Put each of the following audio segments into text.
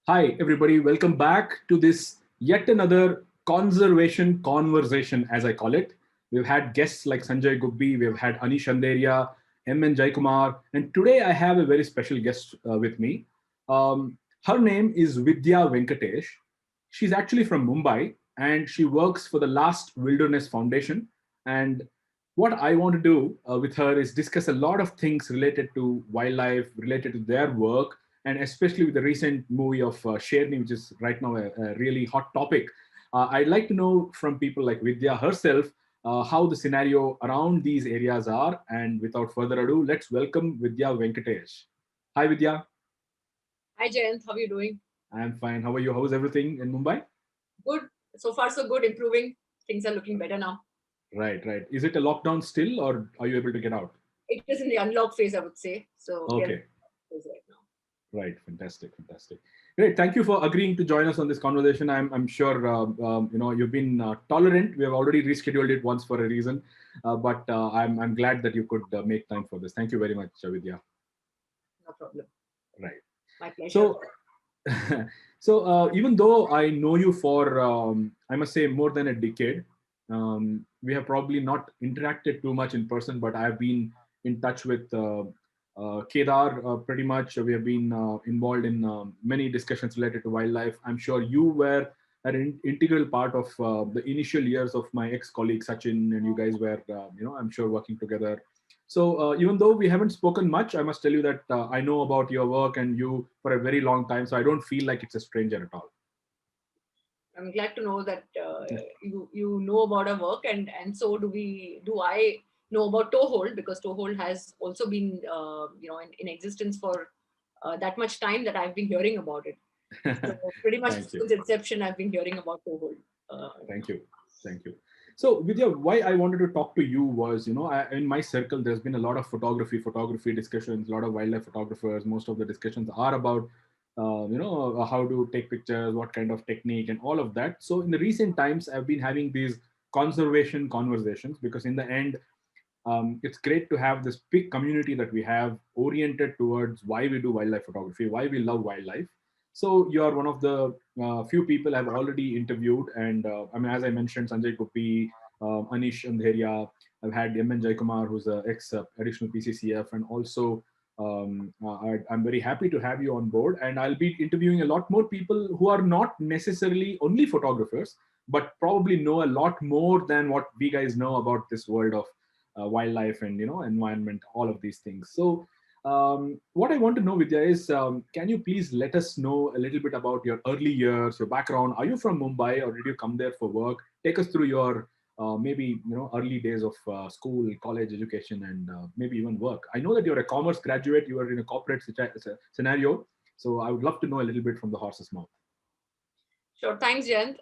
Hi, everybody. Welcome back to this yet another conservation conversation, as I call it. We've had guests like Sanjay Gubbi, we've had Anish Anderia, M.N. Jaikumar, and today I have a very special guest with me. Her name is Vidya Venkatesh. She's actually from Mumbai and she works for the Last Wilderness Foundation. And what I want to do with her is discuss a lot of things related to wildlife, related to their work, and especially with the recent movie of Sherni, which is right now a really hot topic. I'd like to know from people like Vidya herself how the scenario around these areas are. And without further ado, let's welcome Vidya Venkatesh. Hi, Vidya. Hi Jayanth, how are you doing? I'm fine. How are you? How's everything in Mumbai? Good. So far, so good. Improving. Things are looking better now. Right, right. Is it a lockdown still, or are you able to get out? It is in the unlock phase, I would say. So we are in Okay. the phase right now. Right, fantastic, fantastic. Great, thank you for agreeing to join us on this conversation. I'm sure you've been tolerant. We have already rescheduled it once for a reason, but I'm glad that you could make time for this. Thank you very much, Vidya. No problem. Right. My pleasure. So, even though I know you for I must say more than a decade, we have probably not interacted too much in person, but I've been in touch with Kedar pretty much. We have been involved in many discussions related to wildlife. I'm sure you were an integral part of the initial years of my ex-colleague Sachin, and you guys were, I'm sure working together. So even though we haven't spoken much, I must tell you that I know about your work and you for a very long time. So I don't feel like it's a stranger at all. I'm glad to know that you know about our work, and so do we. Do I know about Toehold, because Toehold has also been in existence for that much time that I've been hearing about it. So pretty much Thank you. since inception, I've been hearing about Toehold. Thank you. Thank you. So, Vidya, why I wanted to talk to you was, in my circle, there's been a lot of photography discussions, a lot of wildlife photographers. Most of the discussions are about, how to take pictures, what kind of technique, and all of that. So, in the recent times, I've been having these conservation conversations because, in the end, it's great to have this big community that we have oriented towards why we do wildlife photography, why we love wildlife. So you are one of the few people I've already interviewed, and I mean, as I mentioned, Sanjay Guppi, Anish Andheria. I've had M.N. Jaikumar, who's a ex additional PCCF, and also I'm very happy to have you on board. And I'll be interviewing a lot more people who are not necessarily only photographers, but probably know a lot more than what we guys know about this world of wildlife and environment, all of these things. So what I want to know, Vidya, is can you please let us know a little bit about your early years, your background? Are you from Mumbai or did you come there for work? Take us through your maybe early days of school, college education, and maybe even work. I know that you're a commerce graduate. You are in a corporate scenario, so I would love to know a little bit from the horse's mouth. Sure. Thanks, Jayant.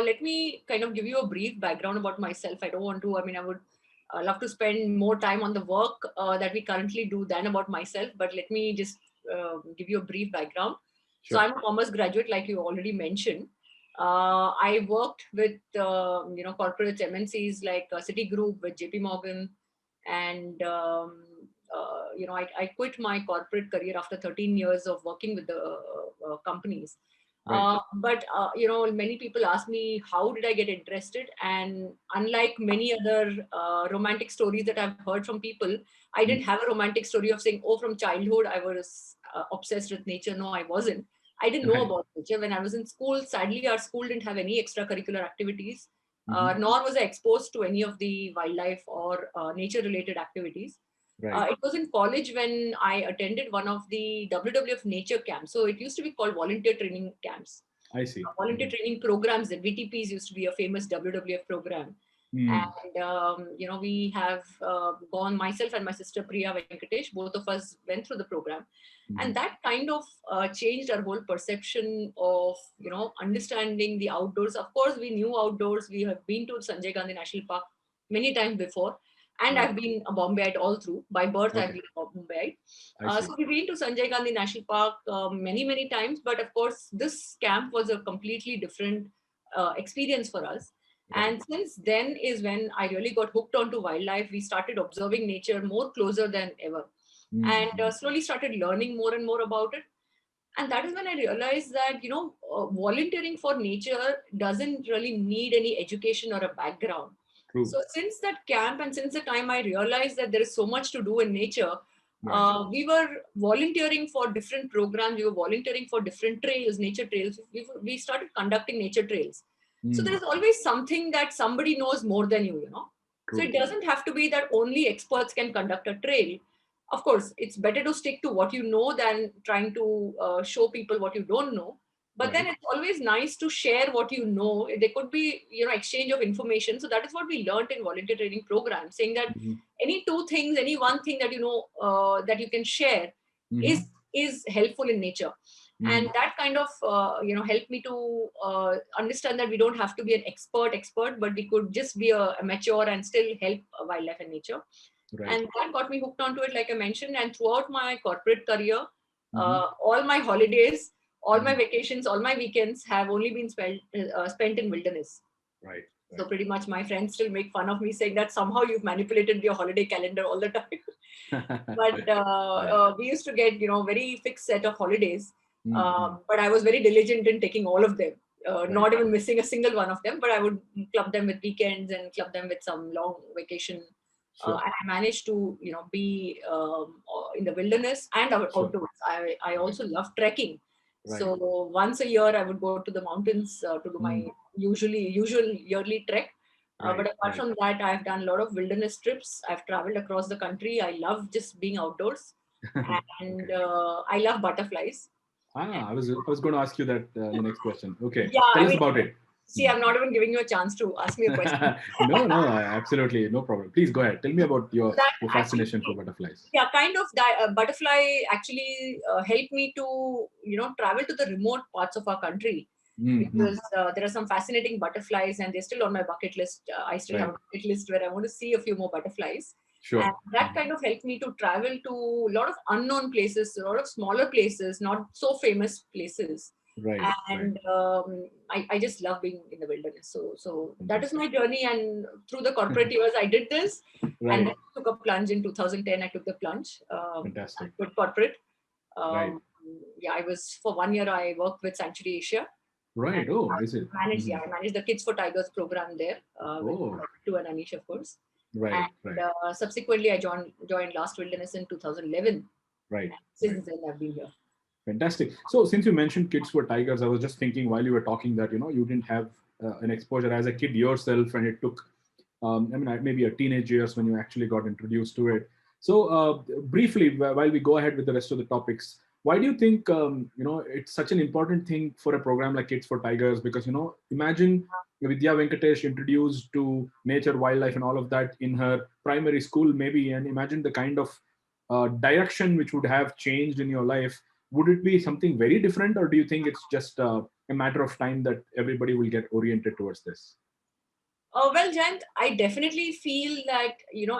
Let me kind of give you a brief background about myself. I don't want to, I mean, I would love to spend more time on the work that we currently do than about myself, but let me just give you a brief background. So Sure. I'm a commerce graduate, like you already mentioned. I worked with, corporate MNCs like Citigroup, with JP Morgan, and I quit my corporate career after 13 years of working with the companies. Right. Many people ask me how did I get interested, and unlike many other romantic stories that I've heard from people, I Mm. didn't have a romantic story of saying, oh, from childhood I was obsessed with nature. No, I wasn't. I didn't know Right. about nature when I was in school. Sadly, our school didn't have any extracurricular activities, Hmm. nor was I exposed to any of the wildlife or nature related activities. Right. It was in college when I attended one of the WWF nature camps. So it used to be called volunteer training camps. I see. Volunteer Hmm. training programs. The VTPs used to be a famous WWF program. Hmm. And, we have gone, myself and my sister Priya Venkatesh, both of us went through the program. And Hmm. that kind of changed our whole perception of, understanding the outdoors. Of course, we knew outdoors. We have been to Sanjay Gandhi National Park many times before, and Right. I've been a Bombayite all through. By birth, I've Okay. been a Bombayite. I see. So we've been to Sanjay Gandhi National Park many, many times. But of course, this camp was a completely different experience for us. Right. And since then is when I really got hooked onto wildlife. We started observing nature more closer than ever, and Hmm. slowly started learning more and more about it. And that is when I realized that, volunteering for nature doesn't really need any education or a background. True. So since that camp and since the time I realized that there is so much to do in nature, Right. we were volunteering for different programs. We were volunteering for different trails, nature trails. We started conducting nature trails. So Mm, there's always something that somebody knows more than you. So true. it doesn't have to be that only experts can conduct a trail. Of course, it's better to stick to what you know than trying to show people what you don't know. But then Right. it's always nice to share what you know. There could be, exchange of information. So that is what we learned in volunteer training program, saying that Hmm. any two things, any one thing that you know that you can share is Hmm. is helpful in nature. And Hmm. that kind of helped me to understand that we don't have to be an expert, but we could just be a mature and still help wildlife and nature. Right. And that got me hooked onto it, like I mentioned. And throughout my corporate career, Hmm. all my holidays, all my Hmm. vacations, all my weekends have only been spent in wilderness. Right. So Right. pretty much my friends still make fun of me, saying that somehow you've manipulated your holiday calendar all the time. But Yeah. we used to get, very fixed set of holidays. Mm-hmm. But I was very diligent in taking all of them, Right. not even missing a single one of them. But I would club them with weekends and club them with some long vacation. Sure. And I managed to, be in the wilderness and Sure. outdoors. I Right. also love trekking. Right. So once a year, I would go to the mountains to do my Mm. usual yearly trek. But Right. apart Right. from that, I've done a lot of wilderness trips. I've traveled across the country. I love just being outdoors, and Okay. I love butterflies. I was going to ask you that in the next question. Okay. Yeah, Tell I us mean, about it. see, I'm not even giving you a chance to ask me a question. No, no, absolutely no problem. Please go ahead. Tell me about So that your actually, fascination for butterflies. yeah, kind of that butterfly actually helped me to, travel to the remote parts of our country, Mm-hmm. because there are some fascinating butterflies and they're still on my bucket list. I still have Right. a bucket list where I want to see a few more butterflies. And Sure. that Mhm. kind of helped me to travel to a lot of unknown places, a lot of smaller places, not so famous places. Right. Right. And I just love being in the wilderness. So that is Fantastic. my journey. And through the corporate years, I did this, and then Right. took a plunge in 2010. I took the plunge Fantastic. with corporate. Right. Um, yeah, I was for 1 year. I worked with Sanctuary Asia, and Right. Oh, is it? Hmm. I managed the Kids for Tigers program there with Oh, Tu and Anish, of course. right. And Right. subsequently, I joined Last Wilderness in 2011. Right. And Right. since then, I've been here. Fantastic. So, since you mentioned kids were tigers, I was just thinking while you were talking that you didn't have an exposure as a kid yourself, and it took, maybe a teenage years when you actually got introduced to it. So, briefly, while we go ahead with the rest of the topics, why do you think it's such an important thing for a program like Kids for Tigers? Because imagine Vidya Venkatesh introduced to nature, wildlife, and all of that in her primary school, maybe, and imagine the kind of direction which would have changed in your life. Would it be something very different, or do you think it's just a matter of time that everybody will get oriented towards this? Well, Jant, I definitely feel that,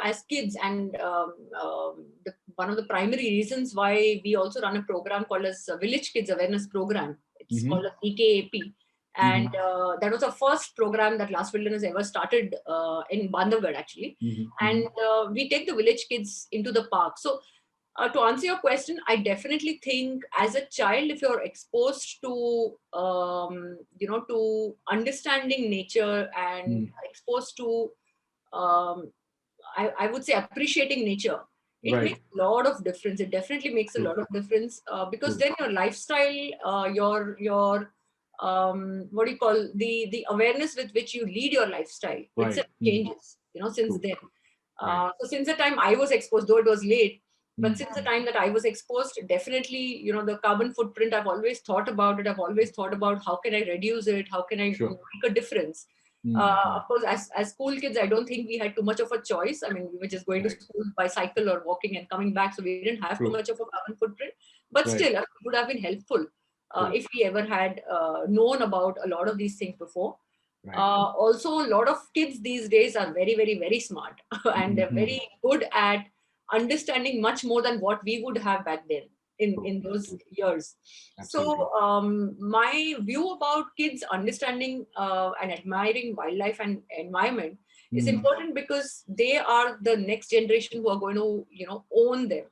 as kids, and one of the primary reasons why we also run a program called as Village Kids Awareness Program. It's Mm-hmm. called as EKAP. And Mm-hmm. that was the first program that Last Wilderness ever started in Bandhavgarh, actually. Mm-hmm. And we take the village kids into the park. So to answer your question, I definitely think as a child, if you're exposed to, to understanding nature and Mm-hmm. exposed to, um, I would say appreciating nature, it makes Right. a lot of difference. It definitely makes a True. lot of difference because True. then your lifestyle, your what do you call the awareness with which you lead your lifestyle Right. itself changes. Since True. then. Right. So since the time I was exposed, though it was late, but since the Mm-hmm. time that I was exposed, definitely, the carbon footprint, I've always thought about it. I've always thought about how can I reduce it? How can I Sure. make a difference? Mm-hmm. Of course, as school kids, I don't think we had too much of a choice. I mean, we were just going to Right. school by cycle or walking and coming back. So we didn't have too True. much of a carbon footprint. But Right. still, it would have been helpful True. if we ever had known about a lot of these things before. Right. Also, a lot of kids these days are very, very, very smart and they're Mm-hmm. very good at understanding much more than what we would have back then True. in those True. years. Absolutely. So, my view about kids understanding and admiring wildlife and environment is Mm. important because they are the next generation who are going to, own them.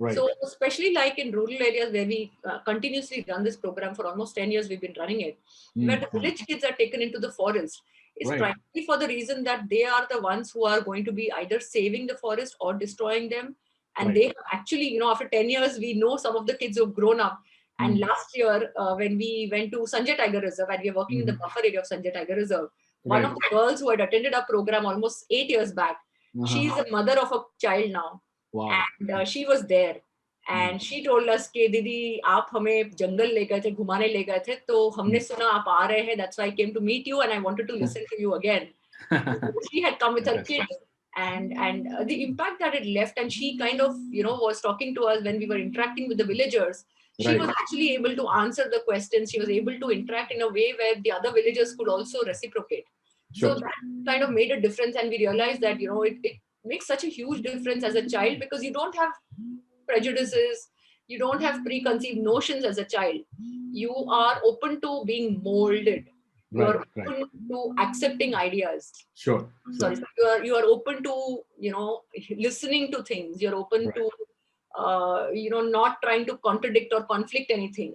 Right. So especially like in rural areas where we continuously run this program for almost 10 years, we've been running it, where the Mm-hmm. village kids are taken into the forest, is Right. primarily for the reason that they are the ones who are going to be either saving the forest or destroying them. And Right. they actually, after 10 years, we know some of the kids who've grown up. And Mm-hmm. last year, when we went to Sanjay Tiger Reserve, and we were working in the Mm-hmm. buffer area of Sanjay Tiger Reserve, one of Right. the girls who had attended our program almost 8 years back, Uh-huh. she's a mother of a child now. Wow. And she was there. Mm. And she told us कि दीदी आप हमें जंगल ले गए थे, घुमाने ले गए थे, तो हमने सुना आप आ रहे हैं, that's why I came to meet you and I wanted to listen to you again. She had come with her Fantastic. kids, and the impact that it left, and she kind of was talking to us when we were interacting with the villagers. She Right. was actually able to answer the questions. She was able to interact in a way where the other villagers could also reciprocate. So Sure. that kind of made a difference, and we realized that it makes such a huge difference as a child, because you don't have prejudices, you don't have preconceived notions as a child. You are open to being molded. You Right. are Right. open to accepting ideas. Sure. Sure. Sorry, so you are open to listening to things. You're open Right. to not trying to contradict or conflict anything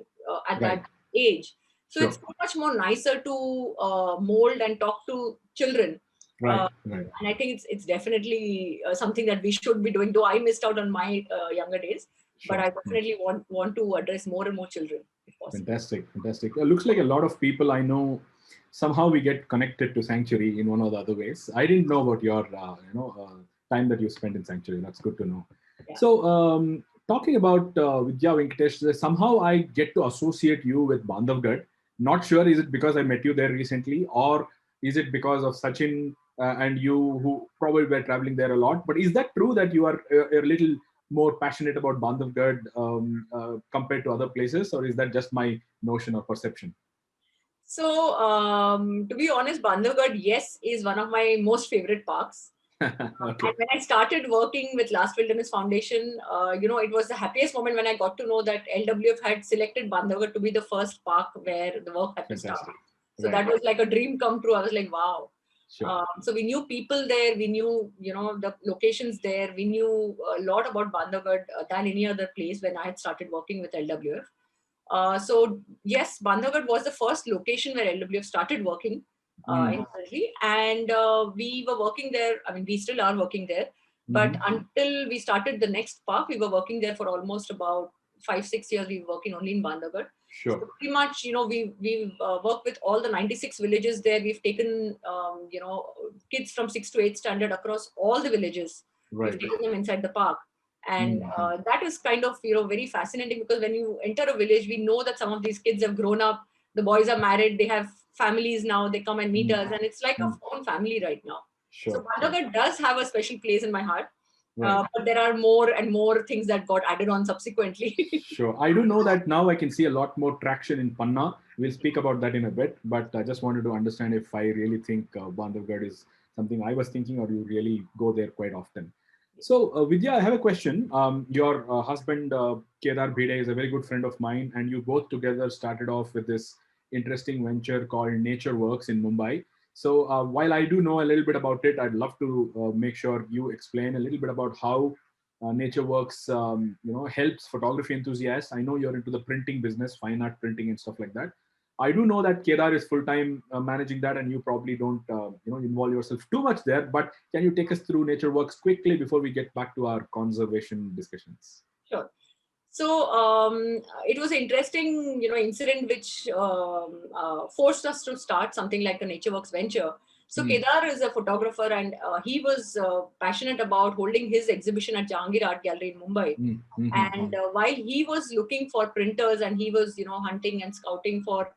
at Right. that age. So Sure. it's so much more nicer to mold and talk to children. Right. Right. And I think it's definitely something that we should be doing. Though I missed out on my younger days, but Sure. I definitely want to address more and more children if possible. Fantastic. Fantastic. It looks like a lot of people I know somehow we get connected to Sanctuary in one or the other ways. I didn't know about your time that you spent in Sanctuary. That's good to know. Yeah. So talking about Vidya Venkatesh, somehow I get to associate you with Bandhavgarh. Not sure, is it because I met you there recently, or is it because of Sachin and you, who probably were traveling there a lot? But is that true that you are a little more passionate about Bandhavgarh compared to other places, or is that just my notion or perception? So, to be honest, Bandhavgarh, yes, is one of my most favorite parks. Okay. And when I started working with Last Wilderness Foundation, it was the happiest moment when I got to know that LWF had selected Bandhavgarh to be the first park where the work had to start. Fantastic. So Right. that was like a dream come true. I was like, wow. Sure. So we knew people there, we knew, the locations there, we knew a lot about Bandhavgarh than any other place when I had started working with LWF. So yes, Bandhavgarh was the first location where LWF started working in Delhi, and we were working there. I mean, we still are working there, but until we started the next park, we were working there for almost about 5-6 years. We were working only in Bandhavgarh. Sure. So pretty much, we've worked with all the 96 villages there. We've taken, kids from 6 to 8 standard across all the villages. Right. We've taken them inside the park. And that is kind of, very fascinating, because when you enter a village, we know that some of these kids have grown up. The boys are married. They have families now. They come and meet us. And it's like a own family right now. Sure. So Bandhavgarh does have a special place in my heart. Right. But there are more and more things that got added on subsequently. Sure. I do know that now I can see a lot more traction in Panna. We'll speak about that in a bit, but I just wanted to understand if I really think Bandhavgarh is something I was thinking, or you really go there quite often. So, Vidya, I have a question. Your husband, Kedar Bhide, is a very good friend of mine, and you both together started off with this interesting venture called Nature Works in Mumbai. So, while I do know a little bit about it, I'd love to make sure you explain a little bit about how Nature Works, helps photography enthusiasts. I know you're into the printing business, fine art printing and stuff like that. I do know that Kedar is full-time managing that, and you probably don't, involve yourself too much there. But can you take us through Nature Works quickly before we get back to our conservation discussions? Sure. So it was an interesting, incident which forced us to start something like a NatureWorks venture. So Kedar is a photographer, and he was passionate about holding his exhibition at Jahangir Art Gallery in Mumbai. And while he was looking for printers, and he was, hunting and scouting for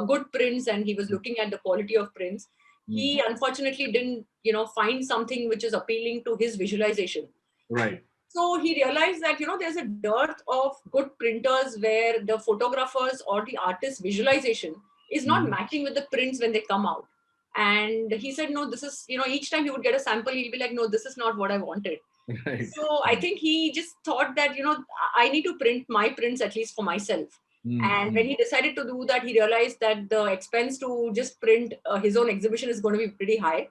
good prints, and he was looking at the quality of prints, he unfortunately didn't, find something which is appealing to his visualization. Right. So he realized that, there's a dearth of good printers where the photographers or the artist's visualization is not matching with the prints when they come out. And he said, no, this is, each time he would get a sample, he'll be like, no, this is not what I wanted. Right. So I think he just thought that, I need to print my prints at least for myself. And when he decided to do that, he realized that the expense to just print his own exhibition is going to be pretty high.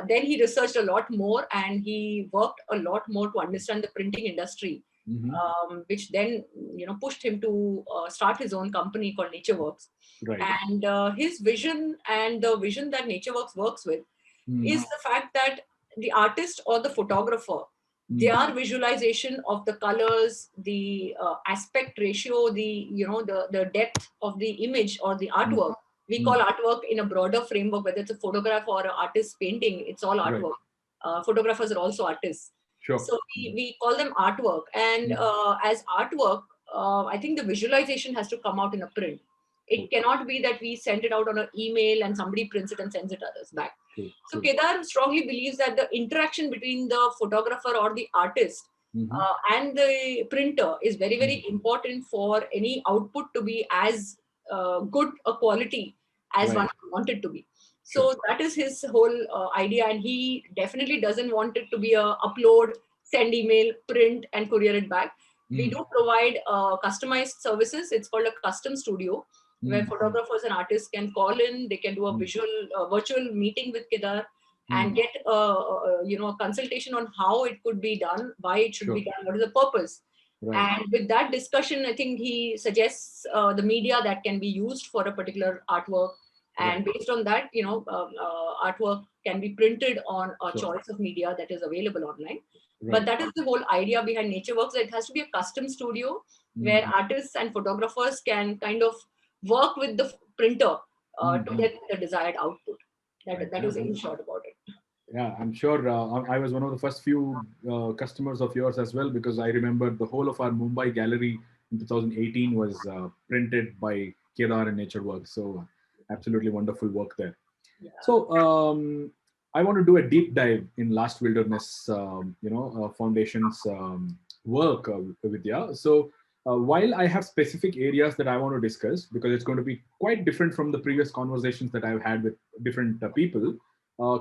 Then he researched a lot more, and he worked a lot more to understand the printing industry. Hmm. which then pushed him to start his own company called NatureWorks. Right. And his vision and the vision that NatureWorks works with Mm. is the fact that the artist or the photographer, Mm. their visualization of the colors, the aspect ratio, the depth of the image or the Mm. artwork. We call artwork in a broader framework, whether it's a photograph or an artist's painting, it's all Right. artwork. Photographers are also artists. Sure. So we call them artwork. And Mm. as artwork, I think the visualization has to come out in a print. It True. cannot be that we send it out on an email and somebody prints it and sends it others back. True. So True. Kedar strongly believes that the interaction between the photographer or the artist Hmm. and the printer is very, very important for any output to be as good a quality as Right. one want it to be. Sure. So that is his whole idea, and he definitely doesn't want it to be a upload, send email, print, and courier it back. We Mm. do provide customized services. It's called a custom studio, where Mm. photographers and artists can call in. They can do a Mm. virtual meeting with Kedar and Mm. get a consultation on how it could be done, why it should be Sure. done, what is the purpose. Right. And with that discussion, I think he suggests the media that can be used for a particular artwork. And Right. based on that, artwork can be printed on a Sure. choice of media that is available online. But Right. that is the whole idea behind NatureWorks. It has to be a custom studio where Mm. artists and photographers can kind of work with the printer to Mm. get the desired output. Right. That is in short about it. Yeah, I'm sure I was one of the first few customers of yours as well, because I remember the whole of our Mumbai gallery in 2018 was printed by Kedar and NatureWorks. So absolutely wonderful work there. Yeah. So I want to do a deep dive in Last Wilderness, Foundation's work, Vidya. So while I have specific areas that I want to discuss, because it's going to be quite different from the previous conversations that I've had with different people,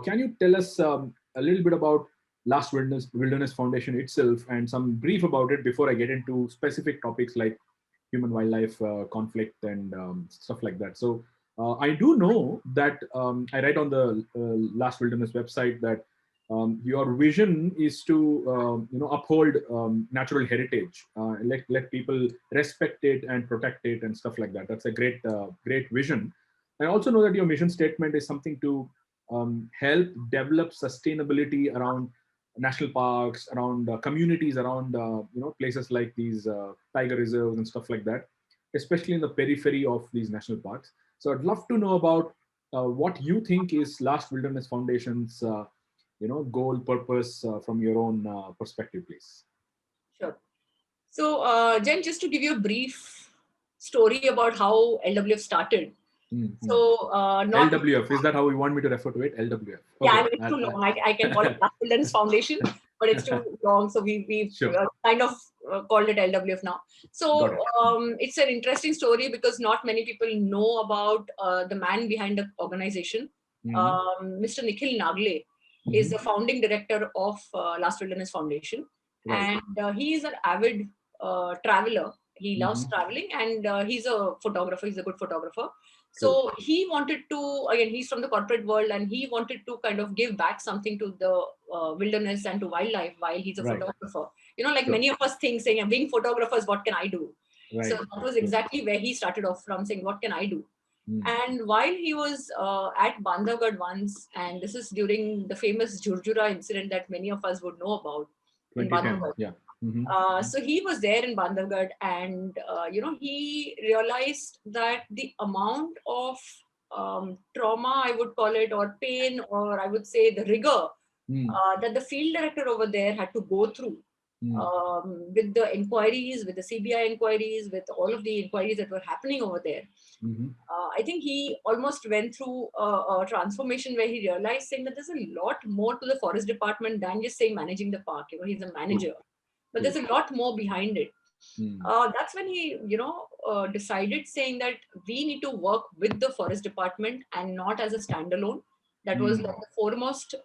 can you tell us a little bit about Wilderness Foundation itself and some brief about it before I get into specific topics like human wildlife conflict and stuff like that? So I do know that I read on the Last Wilderness website that your vision is to uphold natural heritage, let people respect it and protect it and stuff like that. That's a great vision. I also know that your mission statement is something to help develop sustainability around national parks, around communities, around places like these tiger reserves and stuff like that, especially in the periphery of these national parks. So I'd love to know about what you think is Last Wilderness Foundation's goal, purpose from your own perspective, please. Sure. So, Jen, just to give you a brief story about how LWF started. Mm-hmm. So, not LWF, is that how you want me to refer to it? LWF. yeah, I Okay. mean, it's too long. I can call it Black Wilderness Foundation, but it's too long. So we Sure. kind of called it LWF now. Got So it. it's an interesting story because not many people know about the man behind the organization. Mm-hmm. Mr. Nikhil Nagle is Mm-hmm. the founding director of Last Wilderness Foundation, Right. and he is an avid traveler. He loves Mm-hmm. traveling, and he's a photographer. He's a good photographer. Cool. So he wanted to, again, he's from the corporate world, and he wanted to kind of give back something to the wilderness and to wildlife while he's a Right. photographer. Like Sure. many of us think, saying, being photographers, what can I do? So Right. that was True. exactly where he started off from, saying, what can I do? Mm. And while he was at Bandhavgarh once, and this is during the famous Jurjura incident that many of us would know about in 2010. Bandhavgarh. Yeah. Mm-hmm. So he was there in Bandhavgarh, and he realized that the amount of trauma, I would call it, or pain, or I would say the rigor Mm. that the field director over there had to go through Mm. with the inquiries, with the CBI inquiries, with all of the inquiries that were happening over there. Mm-hmm. I think he almost went through a transformation where he realized, saying that there's a lot more to the forest department than just saying managing the park. He's a True. manager, but True. there's a lot more behind it. Mm. That's when he, decided, saying that we need to work with the forest department and not as a standalone. That was Mm. like the foremost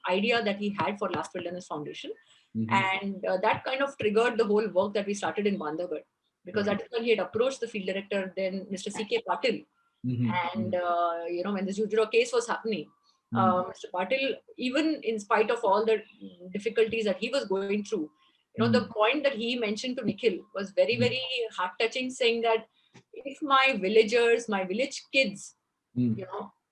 idea that he had for Last Wilderness Foundation. Mm-hmm. And that kind of triggered the whole work that we started in Bandhavgarh, because Right. that is when he had approached the field director, then Mr. C.K. Patil. Mm-hmm. And, when the Jujura case was happening, Mm. Mr. Patil, even in spite of all the difficulties that he was going through, The point that he mentioned to Nikhil was very, very heart touching, saying that if my villagers, my village kids,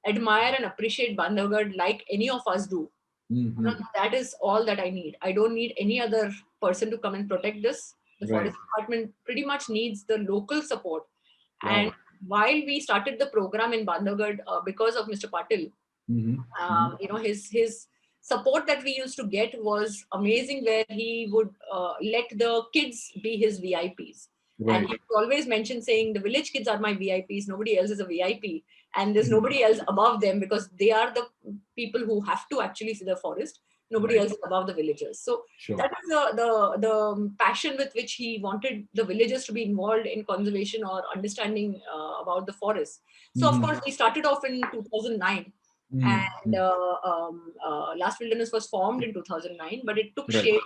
admire and appreciate Bandhavgarh like any of us do, that is all that I need. I don't need any other person to come and protect this. The Right. forest department pretty much needs the local support. And Wow. while we started the program in Bandhavgarh, because of Mr. Patil, his support that we used to get was amazing, where he would let the kids be his VIPs. And Right. he would always mention saying, the village kids are my VIPs, nobody else is a VIP, and there's nobody else above them, because they are the people who have to actually see the forest. Nobody Right. else is above the villagers. So Sure. that is the passion with which he wanted the villagers to be involved in conservation or understanding about the forest. So of course we started off in 2009, and Last Wilderness was formed in 2009, but it took Right. shape,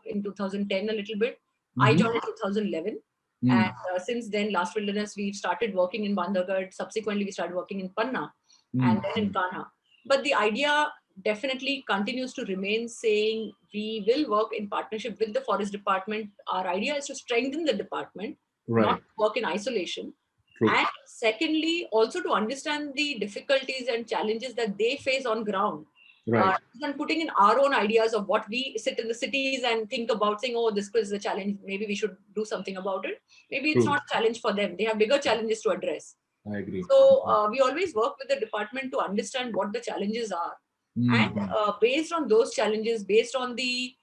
in 2010 a little bit. I Mhm. joined in 2011, and since then, Last Wilderness, we started working in Bandhavgarh. Subsequently, we started working in Panna, and then in Kanha. But the idea definitely continues to remain, saying we will work in partnership with the forest department. Our idea is to strengthen the department, Right. not work in isolation. True. And secondly, also to understand the difficulties and challenges that they face on ground. Right. And putting in our own ideas of what we sit in the cities and think about, saying, oh, this is a challenge, maybe we should do something about it. Maybe it's True. not a challenge for them. They have bigger challenges to address. I agree. So we always work with the department to understand what the challenges are. And based on those challenges, based on the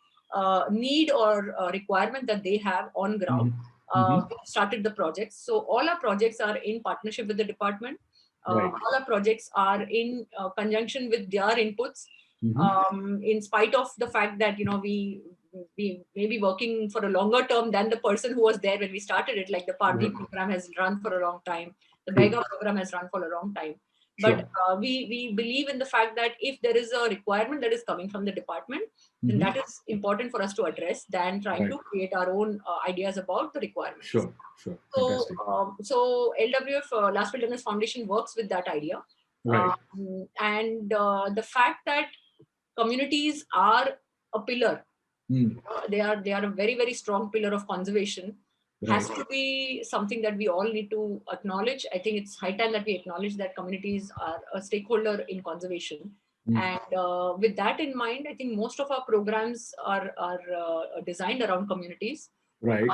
need or requirement that they have on ground, we started the projects. So all our projects are in partnership with the department. Right. All our projects are in conjunction with their inputs. In spite of the fact that we may be working for a longer term than the person who was there when we started it. Like the Pardi program has run for a long time, the True. Bega program has run for a long time. Sure. But we believe in the fact that if there is a requirement that is coming from the department, then that is important for us to address than trying Right. to create our own ideas about the requirements. Sure. Sure. So, Fantastic. so LWF, Last Wilderness Foundation, works with that idea. Right. And the fact that communities are a pillar, they are a very, very strong pillar of conservation, has Right. to be something that we all need to acknowledge. I think it's high time that we acknowledge that communities are a stakeholder in conservation. And with that in mind, I think most of our programs are designed around communities. Right.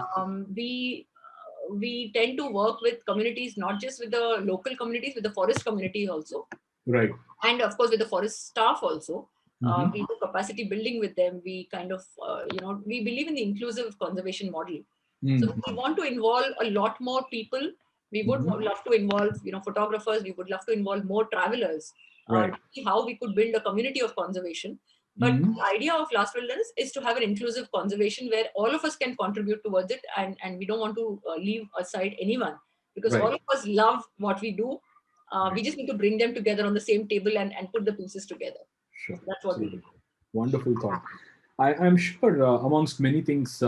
We tend to work with communities, not just with the local communities, with the forest community also, Right. and of course with the forest staff also. We do capacity building with them. We kind of, we believe in the inclusive conservation model. So we want to involve a lot more people. We would love to involve, photographers. We would love to involve more travelers Right. to see how we could build a community of conservation. But the idea of Last Wilderness is to have an inclusive conservation where all of us can contribute towards it, and we don't want to leave aside anyone, because Right. all of us love what we do. We just need to bring them together on the same table and put the pieces together. Sure. That's what we do. Absolutely. Wonderful thought. I'm sure amongst many things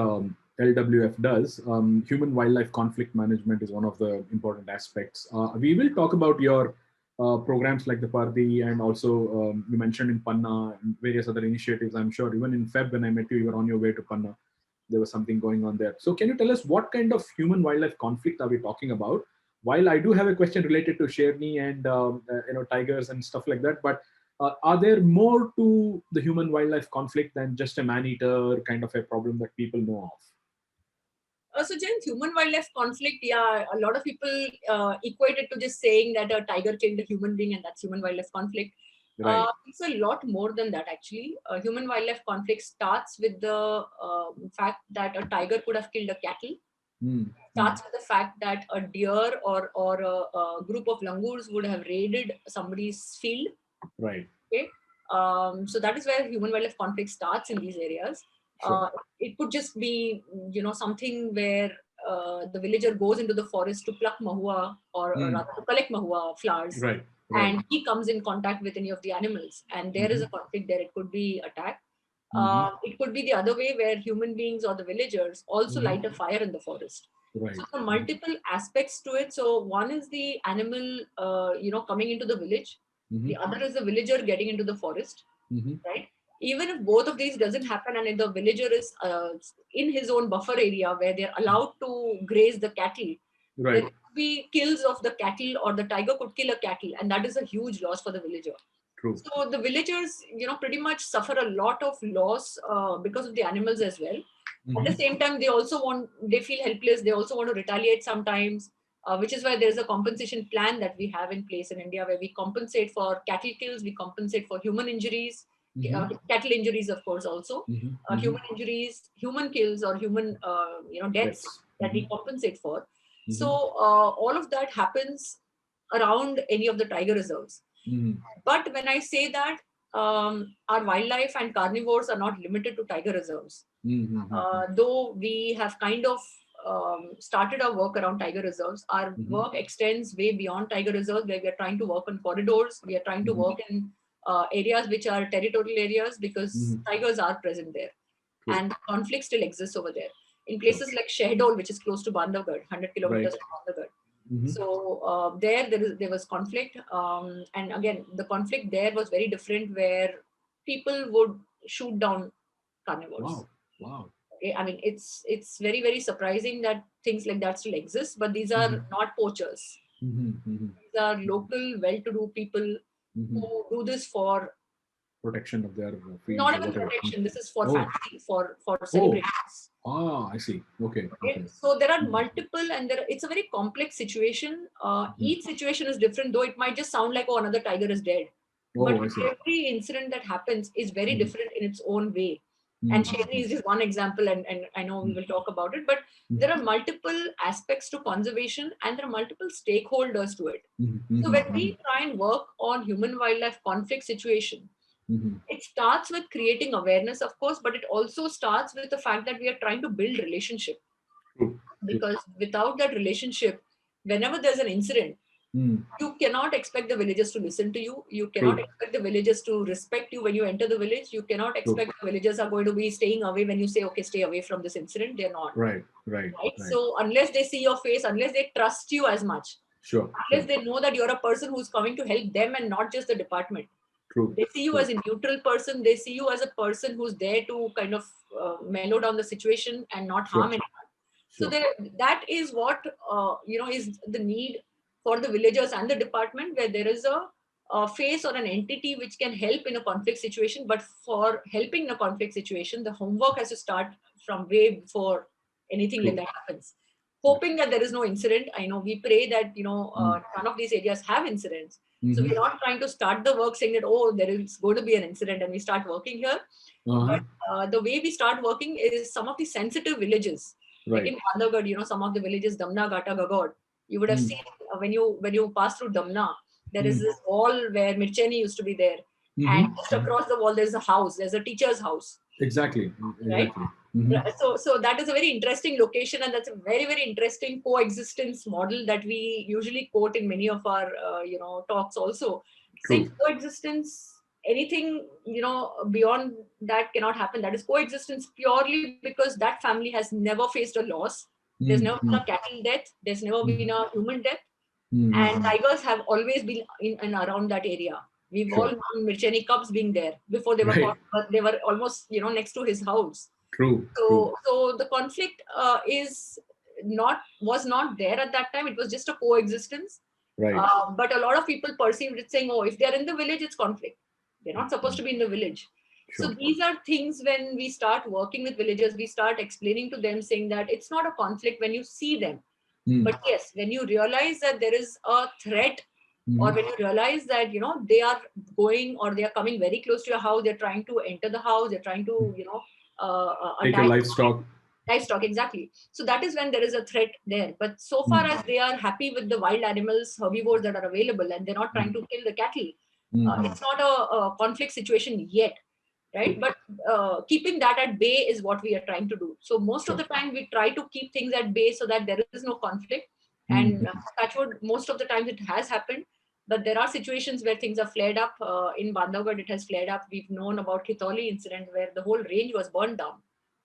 LWF does, human wildlife conflict management is one of the important aspects. We will talk about your programs like the Pardi, and also you mentioned in Panna and various other initiatives. I'm sure even in Feb when I met you, you were on your way to Panna. There was something going on there. So can you tell us what kind of human wildlife conflict are we talking about? While I do have a question related to Sherni and tigers and stuff like that, but are there more to the human wildlife conflict than just a man-eater kind of a problem that people know of? So, Jen, human wildlife conflict, yeah, a lot of people equate it to just saying that a tiger killed a human being and that's human wildlife conflict. Right. It's a lot more than that, actually. Human wildlife conflict starts with the fact that a tiger could have killed a cattle. Starts with the fact that a deer or a group of langurs would have raided somebody's field. Right. Okay. So that is where human wildlife conflict starts in these areas. Sure. It could just be, something where the villager goes into the forest to pluck mahua, or rather to collect mahua flowers, Right. Right. and he comes in contact with any of the animals, and there is a conflict there. It could be attack. It could be the other way, where human beings or the villagers also light a fire in the forest. Right. So there are multiple aspects to it. So one is the animal, coming into the village. The other is the villager getting into the forest, right? Even if both of these doesn't happen, and if the villager is in his own buffer area where they're allowed to graze the cattle, there Right. could be kills of the cattle, or the tiger could kill a cattle, and that is a huge loss for the villager. True. So the villagers, pretty much suffer a lot of loss because of the animals as well. At the Mhm. same time, they feel helpless. They also want to retaliate sometimes, which is why there's a compensation plan that we have in place in India, where we compensate for cattle kills, we compensate for human injuries, Mhm. cattle injuries, of course, also Mhm. human Mhm. injuries, human kills, or human, deaths That's. that we Mhm. compensate for. So Mhm. all of that happens around any of the tiger reserves. Mhm. But when I say that, our wildlife and carnivores are not limited to tiger reserves. Mhm. Though we have kind of started our work around tiger reserves, our Mhm. work extends way beyond tiger reserves, where we are trying to work on corridors. We are trying to Mhm. work in areas which are territorial areas, because Mhm. tigers are present there, True. and conflict still exists over there. In Sure. places like Shehdol, which is close to Bandhavgarh, 100 Right. kilometers from Bandhavgarh. Mhm. So there was conflict, and again, the conflict there was very different, where people would shoot down carnivores. Wow. Wow. Okay, I mean, it's very very surprising that things like that still exist, but these are Mhm. not poachers. Mhm. Mhm. These are local, well-to-do people Mhm. who do this for Protection of their fields not or even whatever. Mm. protection. This is for Oh. fancy, for Oh. celebrations. Ah, I see. Okay. Okay, Okay. so there are Mhm. multiple, and it's a very complex situation. Mhm. Each situation is different, though it might just sound like, oh, another tiger is dead. But Oh, I see. every incident that happens is very Mhm. different in its own way. And Sherry Mhm. is just one example, and I know we Mhm. will talk about it, but there are multiple aspects to conservation, and there are multiple stakeholders to it. Mhm. So when Mhm. we try and work on human wildlife conflict situation, Mhm. it starts with creating awareness, of course, but it also starts with the fact that we are trying to build relationship, True. True. because without that relationship, whenever there's an incident, Mm. you cannot expect the villagers to listen to you. You cannot True. expect the villagers to respect you when you enter the village. You cannot True. expect the villagers are going to be staying away when you say, okay, stay away from this incident. They're not. Right. Right. Right? Right. So unless they see your face, unless they trust you as much, Sure. unless Sure. they know that you're a person who's coming to help them and not just the department, True. they see you True. as a neutral person. They see you as a person who's there to kind of mellow down the situation and not harm Sure. anyone. So Sure. that is what is the need for the villagers and the department, where there is a face or an entity which can help in a conflict situation. But for helping in a conflict situation, the homework has to start from way before anything like True. that happens. Right. Hoping that there is no incident. I know we pray that Mm. none of these areas have incidents. So Mhm. we're not trying to start the work saying that, oh, there is going to be an incident and we start working here. But Uh-huh. the way we start working is some of the sensitive villages, like Right. in Bandhavgarh, some of the villages, Damna, Gata, Gagod. You would have Mm. seen when you pass through Damna, there is Mm. this wall where Mircheni used to be there, and Mhm. just Mhm. across the wall there's a house. There's a teacher's house, Exactly. right? Exactly. Mhm. So that is a very interesting location, and that's a very very interesting coexistence model that we usually quote in many of our talks also, saying True. coexistence, anything beyond that cannot happen. That is coexistence purely because that family has never faced a loss. There's never Mm. been a Mm. cattle death. There's never been Mhm. a human death, and Mhm. tigers have always been in and around that area. We've all Sure. known Mircheni cubs being there before they were Right. caught, but they were almost next to his house. True. True. So the conflict is not was not there at that time. It was just a coexistence. Right. But a lot of people perceived it saying, "Oh, if they are in the village, it's conflict. They're not supposed Mm. to be in the village." So Sure. these are things when we start working with villagers, we start explaining to them, saying that it's not a conflict when you see them, Mm. but yes, when you realize that there is a threat, or Mhm. when you realize that they are going, or they are coming very close to your house, they're trying to enter the house, they're trying to Take your attack livestock. livestock, exactly. So that is when there is a threat there. But so far Mm. as they are happy with the wild animals, herbivores that are available, and they're not trying Mm. to kill the cattle, Mhm. it's not a conflict situation yet, right? True. But keeping that at bay is what we are trying to do. So most of Sure. the time we try to keep things at bay so that there is no conflict. And Mhm. touchwood, most of the times it has happened, but there are situations where things are flared up. In Bandhavgarh it has flared up. We've known about Khitoli incident where the whole range was burned down,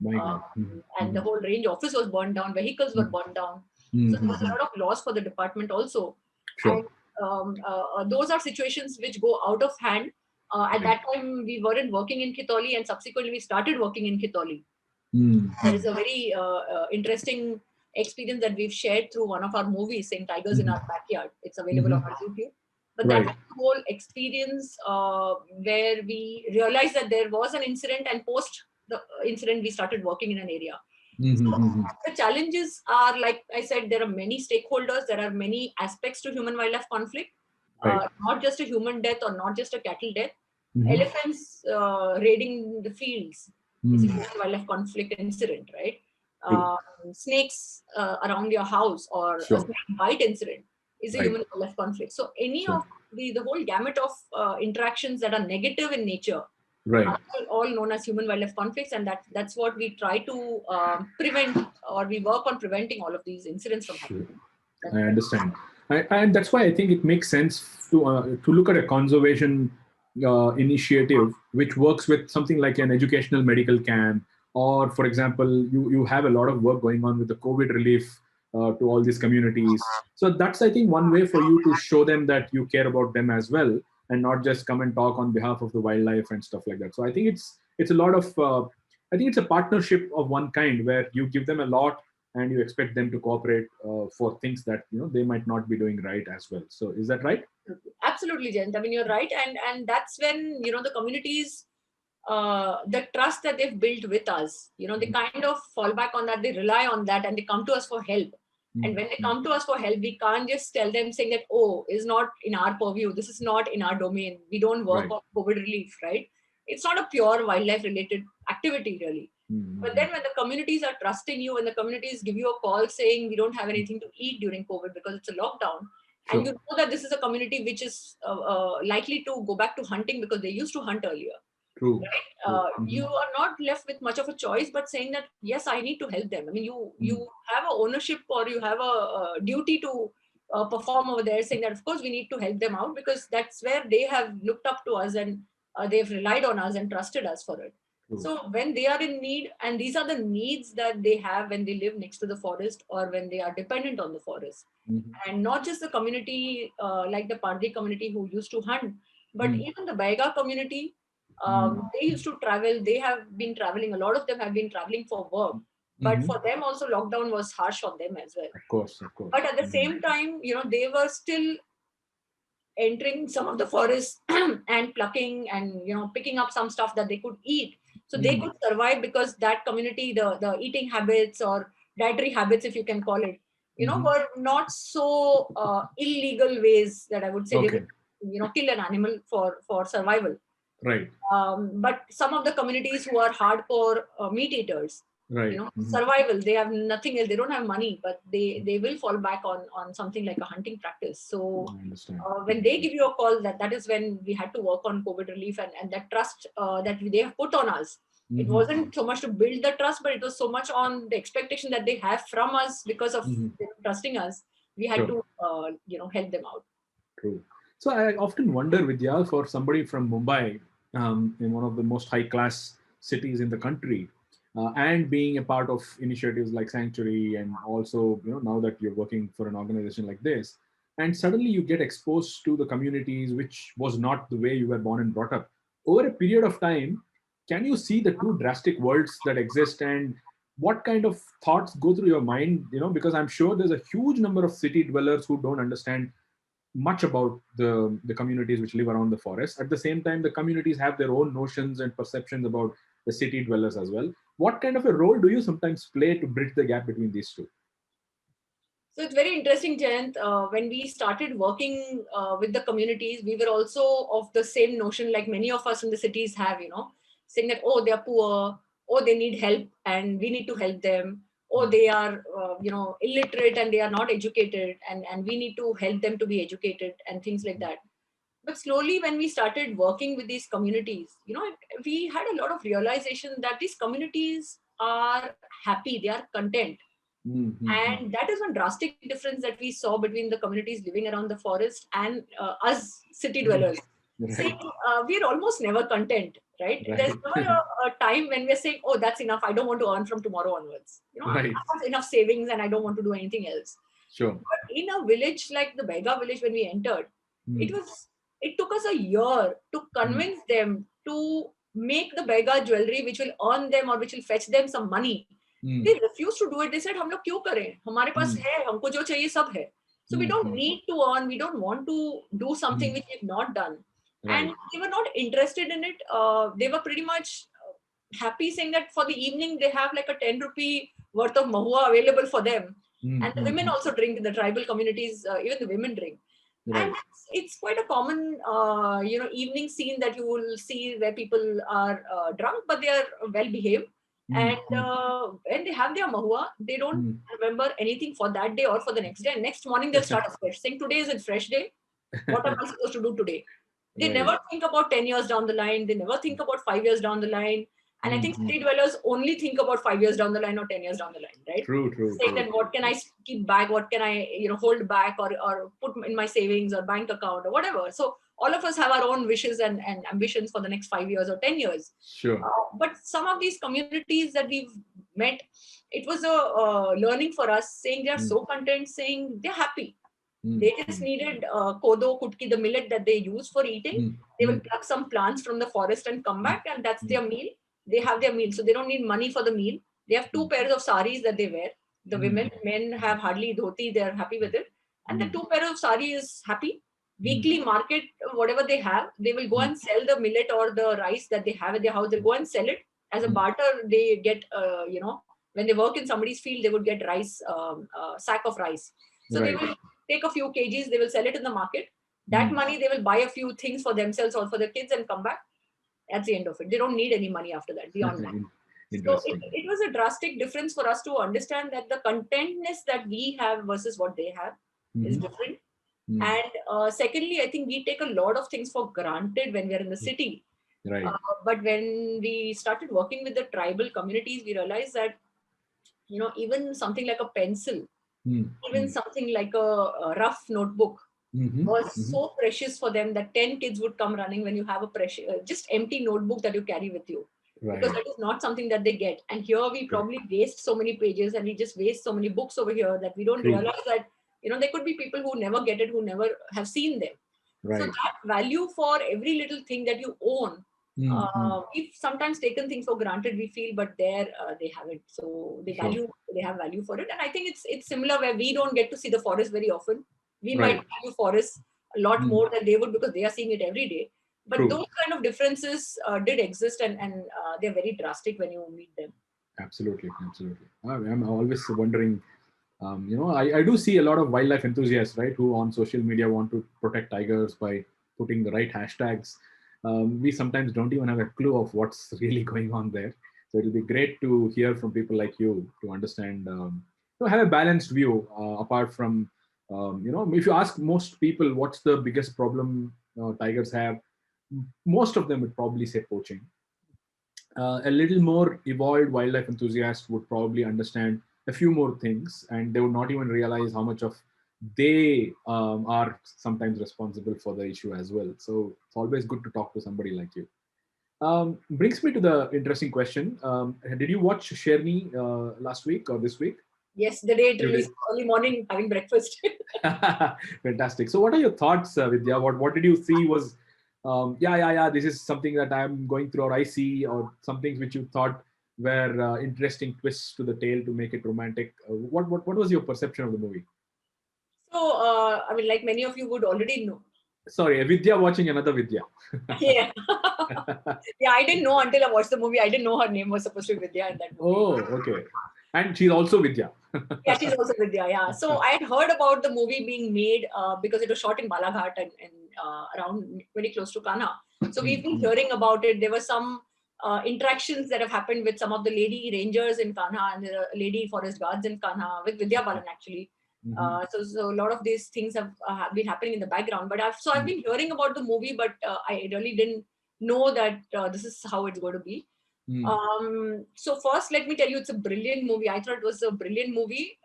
My God. Mhm. and the Mhm. whole range office was burned down, vehicles were Mhm. burned down. So there was a Mhm. lot of loss for the department also. And Sure. those are situations which go out of hand At Right. that time, we weren't working in Khitoli, and subsequently we started working in Khitoli. There is Mm. a very interesting experience that we've shared through one of our movies, saying Tigers in Mhm. Our Backyard. It's available on Mhm. our YouTube. But that Right. was the whole experience where we realized that there was an incident, and post the incident, we started working in an area. So Mhm. the challenges are, like I said, there are many stakeholders, there are many aspects to human wildlife conflict, Right. not just a human death or not just a cattle death. Mhm. Elephants raiding the fields is a Mm. human wildlife conflict incident, right? True. Snakes around your house or a Sure. snake bite incident is a Right. human wildlife conflict. So any Sure. of the whole gamut of interactions that are negative in nature Right. are all known as human wildlife conflicts, and that's what we try to prevent, or we work on preventing all of these incidents from Sure. happening. I That understand. And that's why I think it makes sense to look at a conservation initiative which works with something like an educational medical camp, or for example, you have a lot of work going on with the COVID relief to all these communities. So that's, I think, one way for you to show them that you care about them as well, and not just come and talk on behalf of the wildlife and stuff like that. So I think it's a lot of I think it's a partnership of one kind where you give them a lot and you expect them to cooperate for things that they might not be doing right as well. So is that right? absolutely, Jayant. I mean, you're right, and that's when the communities, the trust that they've built with us, they kind of fall back on that, they rely on that, and they come to us for help. And when they Mm-hmm. come to us for help, we can't just tell them saying that, oh, is not in our purview, this is not in our domain, we don't work Right. on COVID relief, right? It's not a pure wildlife related activity, really. But Mm-hmm. then when the communities are trusting you, and the communities give you a call saying we don't have anything to eat during COVID because it's a lockdown, and Sure. you know that this is a community which is likely to go back to hunting because they used to hunt earlier, True. True. you Mm-hmm. are not left with much of a choice but saying that yes, I need to help them. I mean, you Mm. have a ownership, or you have a duty to perform over there, saying that of course we need to help them out because that's where they have looked up to us, and they've relied on us and trusted us for it. True. So when they are in need, and these are the needs that they have when they live next to the forest or when they are dependent on the forest, Mm-hmm. and not just the community like the Pardi community who used to hunt, but Mm. even the Baiga community. Mm. They used to travel. They have been traveling. A lot of them have been traveling for work, but Mm-hmm. for them also lockdown was harsh on them as well. Of course. Of course. But at the Mm. same time, they were still entering some of the forests and plucking and picking up some stuff that they could eat, so they Mm. could survive, because that community, the eating habits or dietary habits, if you can call it, Mm-hmm. were not so illegal ways that I would say they Okay. would kill an animal for survival. Right. But some of the communities who are hardcore meat eaters, Right. Mm-hmm. survival, they have nothing else, they don't have money, but they will fall back on something like a hunting practice. So I understand. when they give you a call, that is when we had to work on COVID relief, and that trust that they have put on us. It Mm-hmm. wasn't so much to build the trust, but it was so much on the expectation that they have from us because of Mm-hmm. them trusting us. We had Sure. to help them out. True. So I often wonder, Vidya, for somebody from Mumbai, in one of the most high-class cities in the country, and being a part of initiatives like Sanctuary, and also now that you're working for an organization like this, and suddenly you get exposed to the communities, which was not the way you were born and brought up. Over a period of time, can you see the two drastic worlds that exist, and what kind of thoughts go through your mind? Because I'm sure there's a huge number of city dwellers who don't understand much about the communities which live around the forest. At the same time, the communities have their own notions and perceptions about the city dwellers as well. What kind of a role do you sometimes play to bridge the gap between these two? So it's very interesting, Jayant. When we started working with the communities, we were also of the same notion like many of us in the cities have, saying that, oh, they're poor, oh, they need help and we need to help them, oh, they are, illiterate and they are not educated, and we need to help them to be educated and things like that. But slowly, when we started working with these communities, we had a lot of realization that these communities are happy, they are content. Mm-hmm. And that is one drastic difference that we saw between the communities living around the forest and us city dwellers. Saying Right. we're almost never content, right? There's Right. never a time when we're saying, oh, that's enough, I don't want to earn from tomorrow onwards. I Right. have enough savings and I don't want to do anything else. Sure. But in a village like the Bega village, when we entered, it Mm. was it took us a year to convince them to make the Bega jewelry which will earn them or which will fetch them some money. They refused to do it. They said, "हम लोग क्यों करें? हमारे पास है, हमको जो चाहिए सब है." So we don't need to earn. We don't want to do something which we've not done. Right. And they were not interested in it. They were pretty much happy, saying that for the evening they have like a 10 rupee worth of mahua available for them. And the women also drink in the tribal communities. Even the women drink. Right. And it's quite a common, evening scene that you will see where people are drunk, but they are well behaved. And when they have their mahua, they don't remember anything for that day or for the next day. And next morning they'll start afresh, saying, "Today is a fresh day. What am I supposed to do today?" They Right. never think about 10 years down the line. They never think about 5 years down the line. And I think city dwellers only think about 5 years down the line or 10 years down the line, right? True. Saying that what can I keep back, what can I hold back or put in my savings or bank account or whatever. So all of us have our own wishes and ambitions for the next 5 years or 10 years. Sure. But some of these communities that we've met, it was a learning for us, saying they are so content, saying they're happy. They just needed kodo, kutki, the millet that they use for eating. They will pluck some plants from the forest and come back, and that's their meal. They have their meal, so they don't need money for the meal. They have 2 pairs of saris that they wear. The women, men have hardly dhoti. They are happy with it, and the 2 pairs of sari is happy. Weekly market, whatever they have, they will go and sell the millet or the rice that they have at their house. They'll go and sell it as a barter. They get, when they work in somebody's field, they would get rice, sack of rice. So they will take a few kgs, they will sell it in the market. That money, they will buy a few things for themselves or for their kids and come back. That's the end of it. They don't need any money after that, beyond that. So it was a drastic difference for us to understand that the contentness that we have versus what they have is different. And secondly, I think we take a lot of things for granted when we are in the city. Right. But when we started working with the tribal communities, we realized that, even something like a pencil, even something like a rough notebook was so precious for them that 10 kids would come running when you have a precious, just empty notebook that you carry with you. Right. Because that is not something that they get. And here we probably waste so many pages and we just waste so many books over here that we don't realize that, there could be people who never get it, who never have seen them. Right. So that value for every little thing that you own, we've sometimes taken things for granted, we feel, but there they haven't. So they have value for it. And I think it's similar where we don't get to see the forest very often. We might value forests a lot more than they would because they are seeing it every day. But those kind of differences did exist, and they're very drastic when you meet them. Absolutely. I'm always wondering, I do see a lot of wildlife enthusiasts, right, who on social media want to protect tigers by putting the right hashtags. We sometimes don't even have a clue of what's really going on there. So it'll be great to hear from people like you to understand, to have a balanced view, apart from, if you ask most people what's the biggest problem tigers have, most of them would probably say poaching. A little more evolved wildlife enthusiast would probably understand a few more things, and they would not even realize how much of they are sometimes responsible for the issue as well. So it's always good to talk to somebody like you. Brings me to the interesting question. Did you watch Sherni last week or this week? Yes, the day it released, early morning, having breakfast. Fantastic. So what are your thoughts, Vidya? What did you see was, this is something that I'm going through, or I see, or some things which you thought were interesting twists to the tale to make it romantic. What was your perception of the movie? So, like many of you would already know. Sorry, Vidya watching another Vidya. Yeah. Yeah, I didn't know until I watched the movie. I didn't know her name was supposed to be Vidya in that movie. Oh, okay. And she's also Vidya. Yeah, she's also Vidya, yeah. So I had heard about the movie being made because it was shot in Balaghat and around very close to Kanha. So we've been hearing about it. There were some interactions that have happened with some of the lady rangers in Kanha and the lady forest guards in Kanha with Vidya Balan actually. So a lot of these things have been happening in the background. But I've been hearing about the movie, but I really didn't know that this is how it's going to be. So first, let me tell you, it's a brilliant movie. I thought it was a brilliant movie,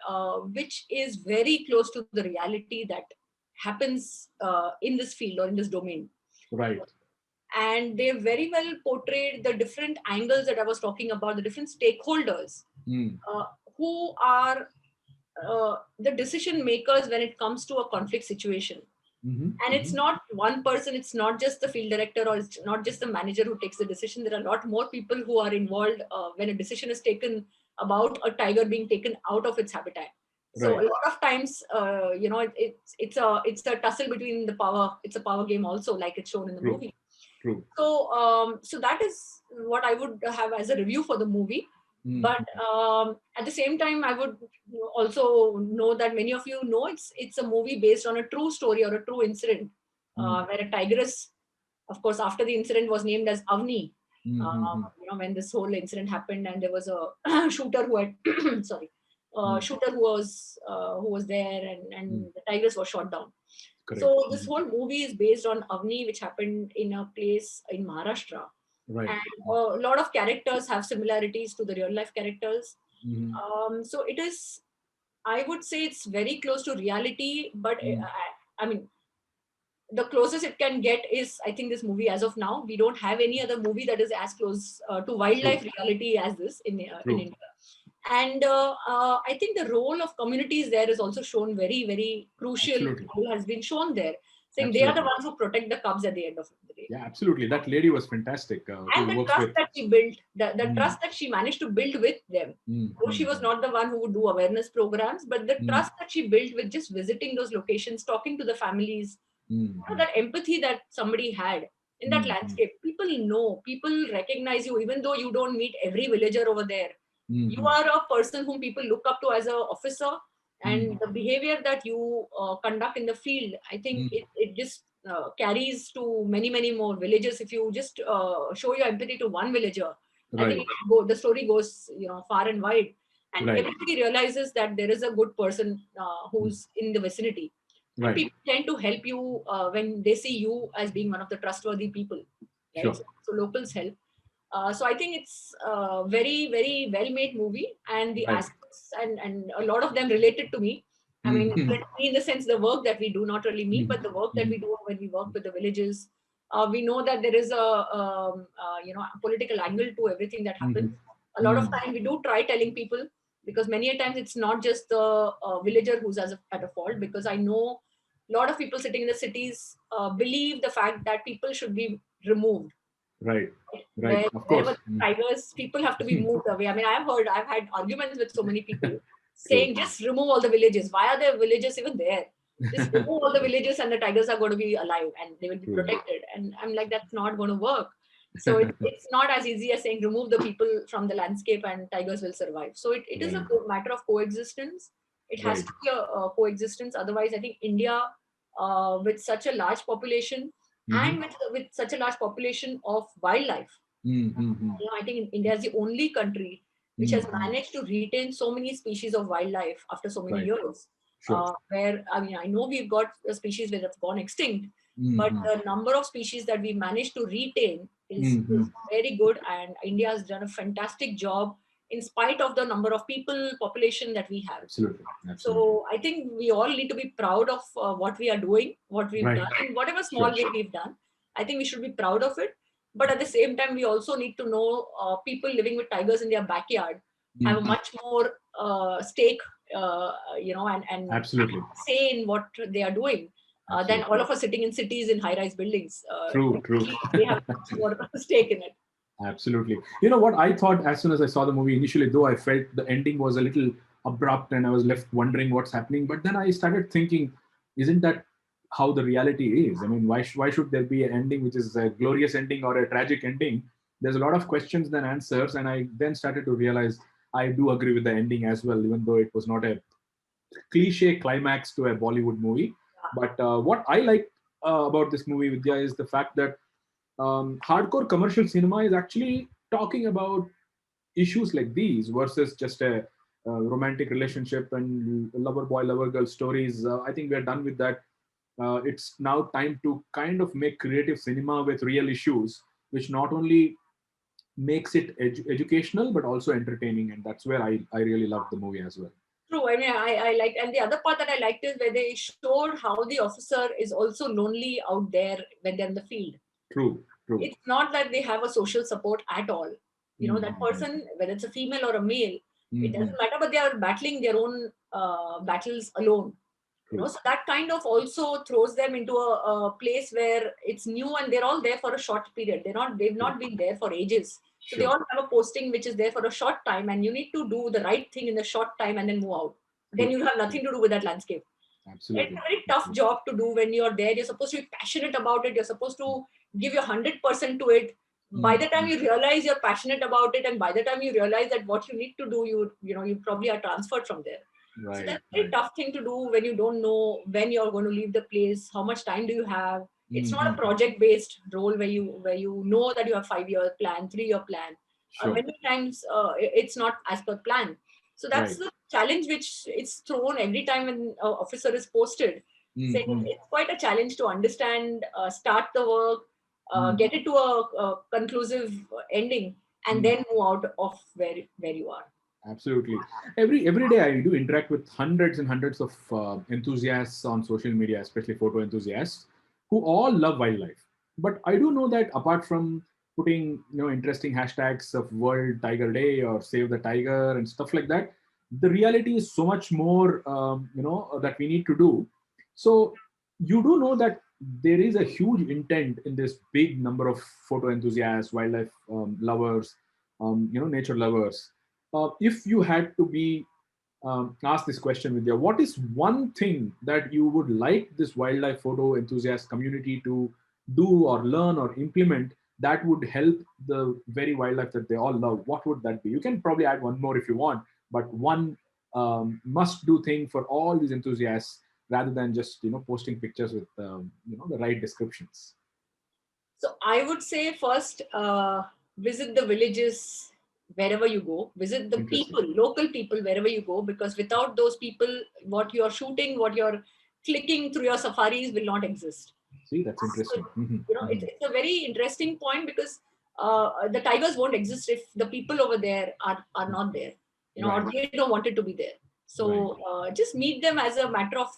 which is very close to the reality that happens in this field or in this domain. Right. And they very well portrayed the different angles that I was talking about, the different stakeholders who are the decision makers when it comes to a conflict situation. And it's not one person, it's not just the field director, or it's not just the manager who takes the decision. There are a lot more people who are involved when a decision is taken about a tiger being taken out of its habitat. So Right. a lot of times, it's a tussle between the power. It's a power game also, like it's shown in the True. movie. True. So that is what I would have as a review for the movie. But at the same time, I would also know that many of you know it's a movie based on a true story or a true incident, where a tigress, of course, after the incident was named as Avni. When this whole incident happened, and there was a shooter who had sorry, shooter who was there, and the tigress was shot down. Correct. So this whole movie is based on Avni, which happened in a place in Maharashtra. Right. And a lot of characters have similarities to the real life characters. So it is, I would say it's very close to reality, but I mean, the closest it can get is, I think, this movie as of now. We don't have any other movie that is as close to wildlife True. reality as this in True. India. And I think the role of communities there is also shown very, very crucial. Absolutely. Role has been shown there, saying they are the Absolutely. ones who protect the cubs at the end of the day. Yeah, absolutely. That lady was fantastic. And Who the works trust with. that she built, the trust that she managed to build with them. Though she was not the one who would do awareness programs, but the trust that she built with just visiting those locations, talking to the families, that empathy that somebody had in that landscape. People know, people recognize you, even though you don't meet every villager over there. You are a person whom people look up to as an officer, and the behavior that you conduct in the field, I think it just carries to many, many more villages. If you just show your empathy to one villager, I Right. think the story goes far and wide, and Right. everybody realizes that there is a good person who's in the vicinity. And Right. people tend to help you when they see you as being one of the trustworthy people, right? Sure. So locals help. So I think it's a very, very well-made movie, and the Right. aspects and a lot of them related to me. I mean, in the sense, the work that we do, not really me, but the work that we do when we work with the villages. We know that there is a political angle to everything that happens. A lot of time we do try telling people, because many a times it's not just the villager who's at a fault, because I know a lot of people sitting in the cities believe the fact that people should be removed. Right. Right. Where Of wherever course. tigers, people have to be moved away. I mean, I've had arguments with so many people True. saying, just remove all the villages. Why are there villages even there? Just remove all the villages, and the tigers are going to be alive and they will be True. protected. And I'm like, that's not going to work. So it's not as easy as saying remove the people from the landscape and tigers will survive. So it is a Right. matter of coexistence. It has Right. to be a coexistence. Otherwise, I think India, with such a large population, and with such a large population of wildlife, I think India is the only country which has managed to retain so many species of wildlife after so many Right. years. Sure. Where, I mean, I know we've got species that have gone extinct, but the number of species that we managed to retain is very good, and India has done a fantastic job in spite of the number of people, population that we have. Absolutely. Absolutely. So I think we all need to be proud of what we are doing, what we've Right. done, in whatever small Sure. way we've done. I think we should be proud of it. But at the same time, we also need to know people living with tigers in their backyard have a much more stake, and Absolutely. say in what they are doing than all of us sitting in cities in high-rise buildings. True. True. They have much more stake in it. Absolutely. You know what I thought as soon as I saw the movie initially, though I felt the ending was a little abrupt and I was left wondering what's happening. But then I started thinking, isn't that how the reality is? I mean, why should there be an ending which is a glorious ending or a tragic ending? There's a lot of questions than answers. And I then started to realize I do agree with the ending as well, even though it was not a cliche climax to a Bollywood movie. But what I like about this movie, Vidya, is the fact that hardcore commercial cinema is actually talking about issues like these versus just a romantic relationship and lover boy, lover girl stories. I think we're done with that. It's now time to kind of make creative cinema with real issues, which not only makes it educational but also entertaining. And that's where I really love the movie as well. True. I mean, I like, and the other part that I liked is where they showed how the officer is also lonely out there when they're in the field. True. True. It's not that they have a social support at all. That person, whether it's a female or a male, it doesn't matter, but they are battling their own battles alone. True. So that kind of also throws them into a place where it's new and they're all there for a short period. They've True. not been there for ages. So they Sure. all have a posting which is there for a short time, and you need to do the right thing in the short time and then move out. Then True. you have nothing to do with that landscape. It's Absolutely. a very tough Absolutely. job to do when you're there. You're supposed to be passionate about it. You're supposed to give your 100% to it. By Mm, the time mm. you realize you're passionate about it, and by the time you realize that what you need to do, you probably are transferred from there. So Right. that's a very Right. tough thing to do when you don't know when you're going to leave the place, how much time do you have. It's not a Mm-hmm. project based role where you know that you have 5 year plan, 3 year plan. Sure. Many times it's not as per plan. So that's Right. the challenge which it's thrown every time when an officer is posted. Saying Mm-hmm. it's quite a challenge to understand, start the work, Mm, get it to a conclusive ending, and mm. then move out of where you are. Absolutely. Every day I do interact with hundreds and hundreds of enthusiasts on social media, especially photo enthusiasts, who all love wildlife. But I do know that apart from putting interesting hashtags of World Tiger Day or Save the Tiger and stuff like that, the reality is so much more that we need to do. So you do know that there is a huge intent in this big number of photo enthusiasts, wildlife lovers, nature lovers. If you had to be asked this question, Vidya, what is one thing that you would like this wildlife photo enthusiast community to do or learn or implement that would help the very wildlife that they all love? What would that be? You can probably add one more if you want, but one must-do thing for all these enthusiasts, rather than just posting pictures with the right descriptions. So I would say first, visit the villages wherever you go. Visit the Interesting. people, local people wherever you go, because without those people, what you're shooting, what you're clicking through your safaris will not exist. See, that's So, interesting. Mhm, mhm. it's a very interesting point because the tigers won't exist if the people over there are not there, or Right, they don't want it to be there. right. So just meet them as a matter of,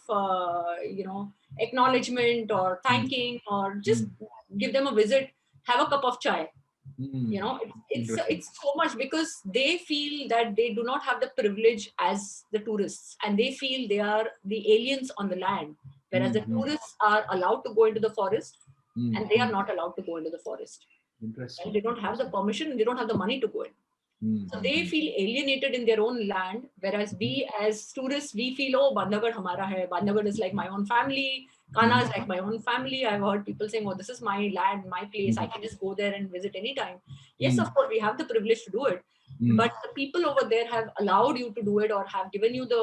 acknowledgement or Mm, thanking, or just mm, give them a visit, have a cup of chai. mm. Interesting. It's so much because they feel that they do not have the privilege as the tourists, and they feel they are the aliens on the land, whereas the Mm-hmm. tourists are allowed to go into the forest and they are Mm-hmm. not allowed to go into the forest. Right? Interesting. They don't have the Interesting. permission, they don't have the money to go in. So they Mm-hmm. feel alienated in their own land, whereas we as tourists, we feel, oh, Bandhavgarh hamara hai. Bandhavgarh is like my own family. Kana Mm-hmm. is like my own family. I've heard people saying, oh, this is my land, my place. I Mm-hmm. can just go there and visit anytime. Yes, Mm-hmm. of course, we have the privilege to do it. Mm-hmm. But the people over there have allowed you to do it or have given you the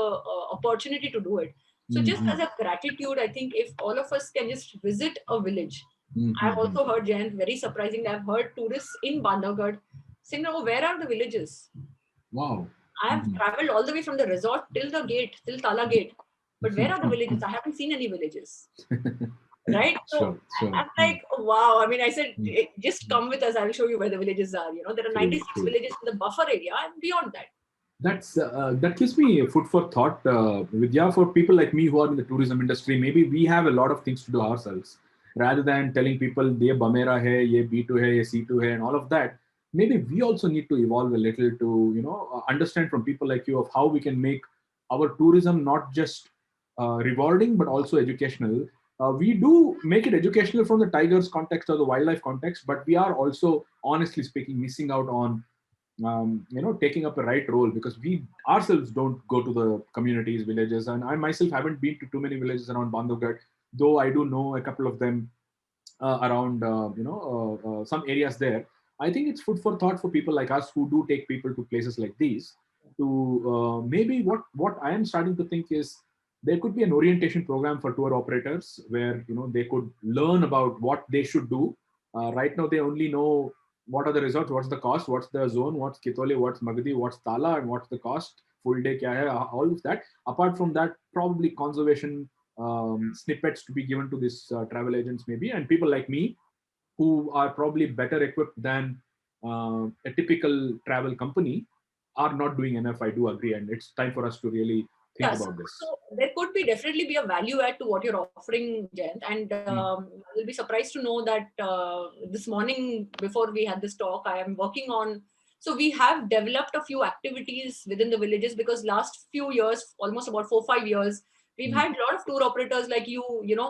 opportunity to do it. So just Mm-hmm. as a gratitude, I think if all of us can just visit a village. I've Mm-hmm. also heard, Jan, very surprisingly, I've heard tourists in Bandhavgarh saying, oh, where are the villages? Wow. I have Mm-hmm. traveled all the way from the resort till the gate, till Tala gate. But where are the villages? I haven't seen any villages. Right? So Sure, sure. I'm like, oh, wow. I mean, I said, Mm-hmm. just come with us. I'll show you where the villages are. There are True, 96 true. villages in the buffer area and beyond that. That gives me food for thought, Vidya. For people like me who are in the tourism industry, maybe we have a lot of things to do ourselves, rather than telling people ye Bamera hai, ye B2 hai, ye C2 hai, and all of that. Maybe we also need to evolve a little to understand from people like you of how we can make our tourism not just rewarding but also educational. We do make it educational from the tigers context or the wildlife context, but we are also, honestly speaking, missing out on taking up a right role, because we ourselves don't go to the communities, villages, and I myself haven't been to too many villages around Bandhavgarh, though I do know a couple of them around some areas there. I think it's food for thought for people like us who do take people to places like these. To maybe what I am starting to think is there could be an orientation program for tour operators where they could learn about what they should do. Right now, they only know what are the resorts, what's the cost, what's the zone, what's Kitole, what's Magadi, what's Tala, and what's the cost, full day, kya hai, all of that. Apart from that, probably conservation snippets to be given to these travel agents maybe, and people like me who are probably better equipped than a typical travel company are not doing enough. I do agree, and it's time for us to really think Yeah, so, about this. so there could be definitely be a value add to what you're offering, Jayant. And Mm, you'll be surprised to know that this morning, before we had this talk, I am working on. So we have developed a few activities within the villages because last few years, almost about 4 5 years, We've had a lot of tour operators like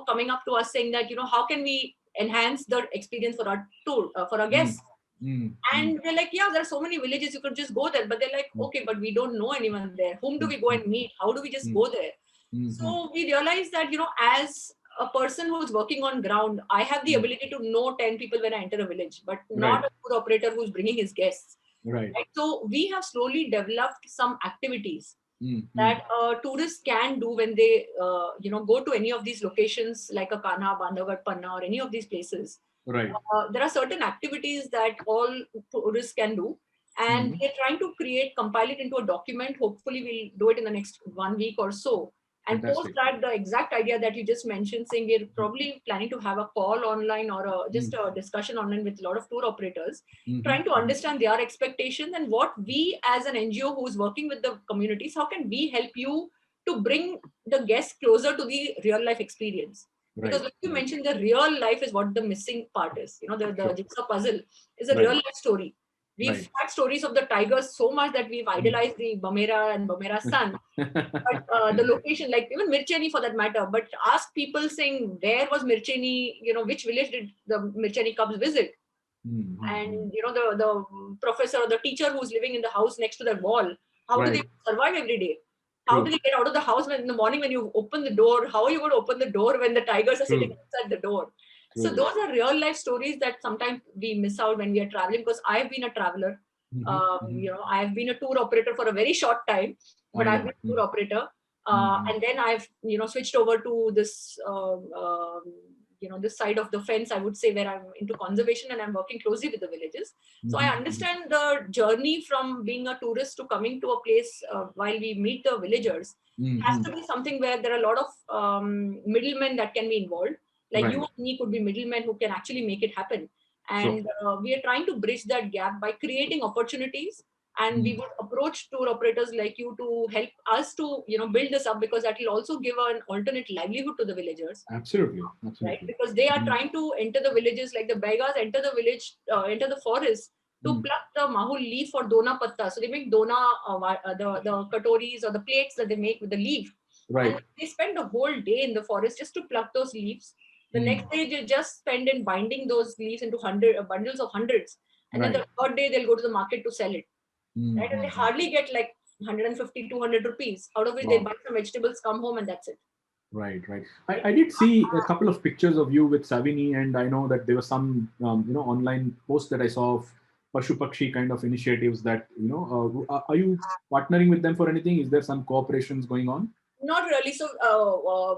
coming up to us saying that, how can we enhance the experience for our tour, for our mm, guests? mm, mm, And we're like, yeah, there are so many villages, you could just go there. But they're like, mm, okay, but we don't know anyone there. Whom do mm, we go mm, and meet? How do we just mm, go there? mm, So we realized that, as a person who's working on ground, I have the mm. ability to know 10 people when I enter a village, but not Right, a tour operator who's bringing his guests. right. Right? So we have slowly developed some activities Mm, mm. that tourists can do when they, go to any of these locations like a Kanha, Bandhavgarh, Panna, or any of these places. Right. There are certain activities that all tourists can do, and Mm. we're trying to compile it into a document. Hopefully we'll do it in the next 1 week or so, and post Fantastic. that, the exact idea that you just mentioned, saying we're probably planning to have a call online or just Mm, a discussion online with a lot of tour operators, mhm, trying to mhm. understand their expectations and what we as an NGO who's working with the communities, how can we help you to bring the guests closer to the real life experience? Because Right, like you right. mentioned, the real life is what the missing part is. The Sure. jigsaw puzzle is a real Right, life story. We've right. had stories of the tigers so much that we've Mm. idolized the Bamera and Bamera's son. But the location, like even Mircheni for that matter, but ask people saying, where was Mircheni, which village did the Mircheni cubs visit? Mm, mm, mm. And the professor or the teacher who's living in the house next to that wall, how do they Right. survive every day? How do True, they get out of the house when in the morning when you open the door? How are you going to open the door when the tigers are sitting true, outside the door? So true. those are real life stories that sometimes we miss out when we are traveling, because I've been a traveler. Mhm, mhm. I've been a tour operator for a very short time, but I I've know. been a tour operator. Mhm. And then I've switched over to this this side of the fence, I would say, where I'm into conservation and I'm working closely with the villages. So I Mhm, mhm. understand the journey from being a tourist to coming to a place while we meet the villagers has Mhm. to be something where there are a lot of middlemen that can be involved. Like you Right. and me could be middlemen who can actually make it happen. Sure. And we are trying to bridge that gap by creating opportunities, and we Mm. would approach tour operators like you to help us to build this up, because that will also give an alternate livelihood to the villagers, Absolutely. right? Absolutely. Because they are Mm. trying to enter the villages, like the Begas enter the village, enter the forest to Mm. pluck the mahul leaf for dona patta. So they make dona, the katoris or the plates that they make with the leaf. And Right. they spend the whole day in the forest just to pluck those leaves. The Mm. next day they just spend in binding those leaves into bundles of hundreds. And then Right. the third day they'll go to the market to sell it. Mm, Right? And they mm, mm. hardly get like 150, 200 rupees, out of which they Wow. buy some vegetables, come home, and that's it. Right, right. I did see a couple of pictures of you with Savini, and I know that there were some, online posts that I saw of Pashu Pakshi kind of initiatives that, are you partnering with them for anything? Is there some cooperations going on? Not really. So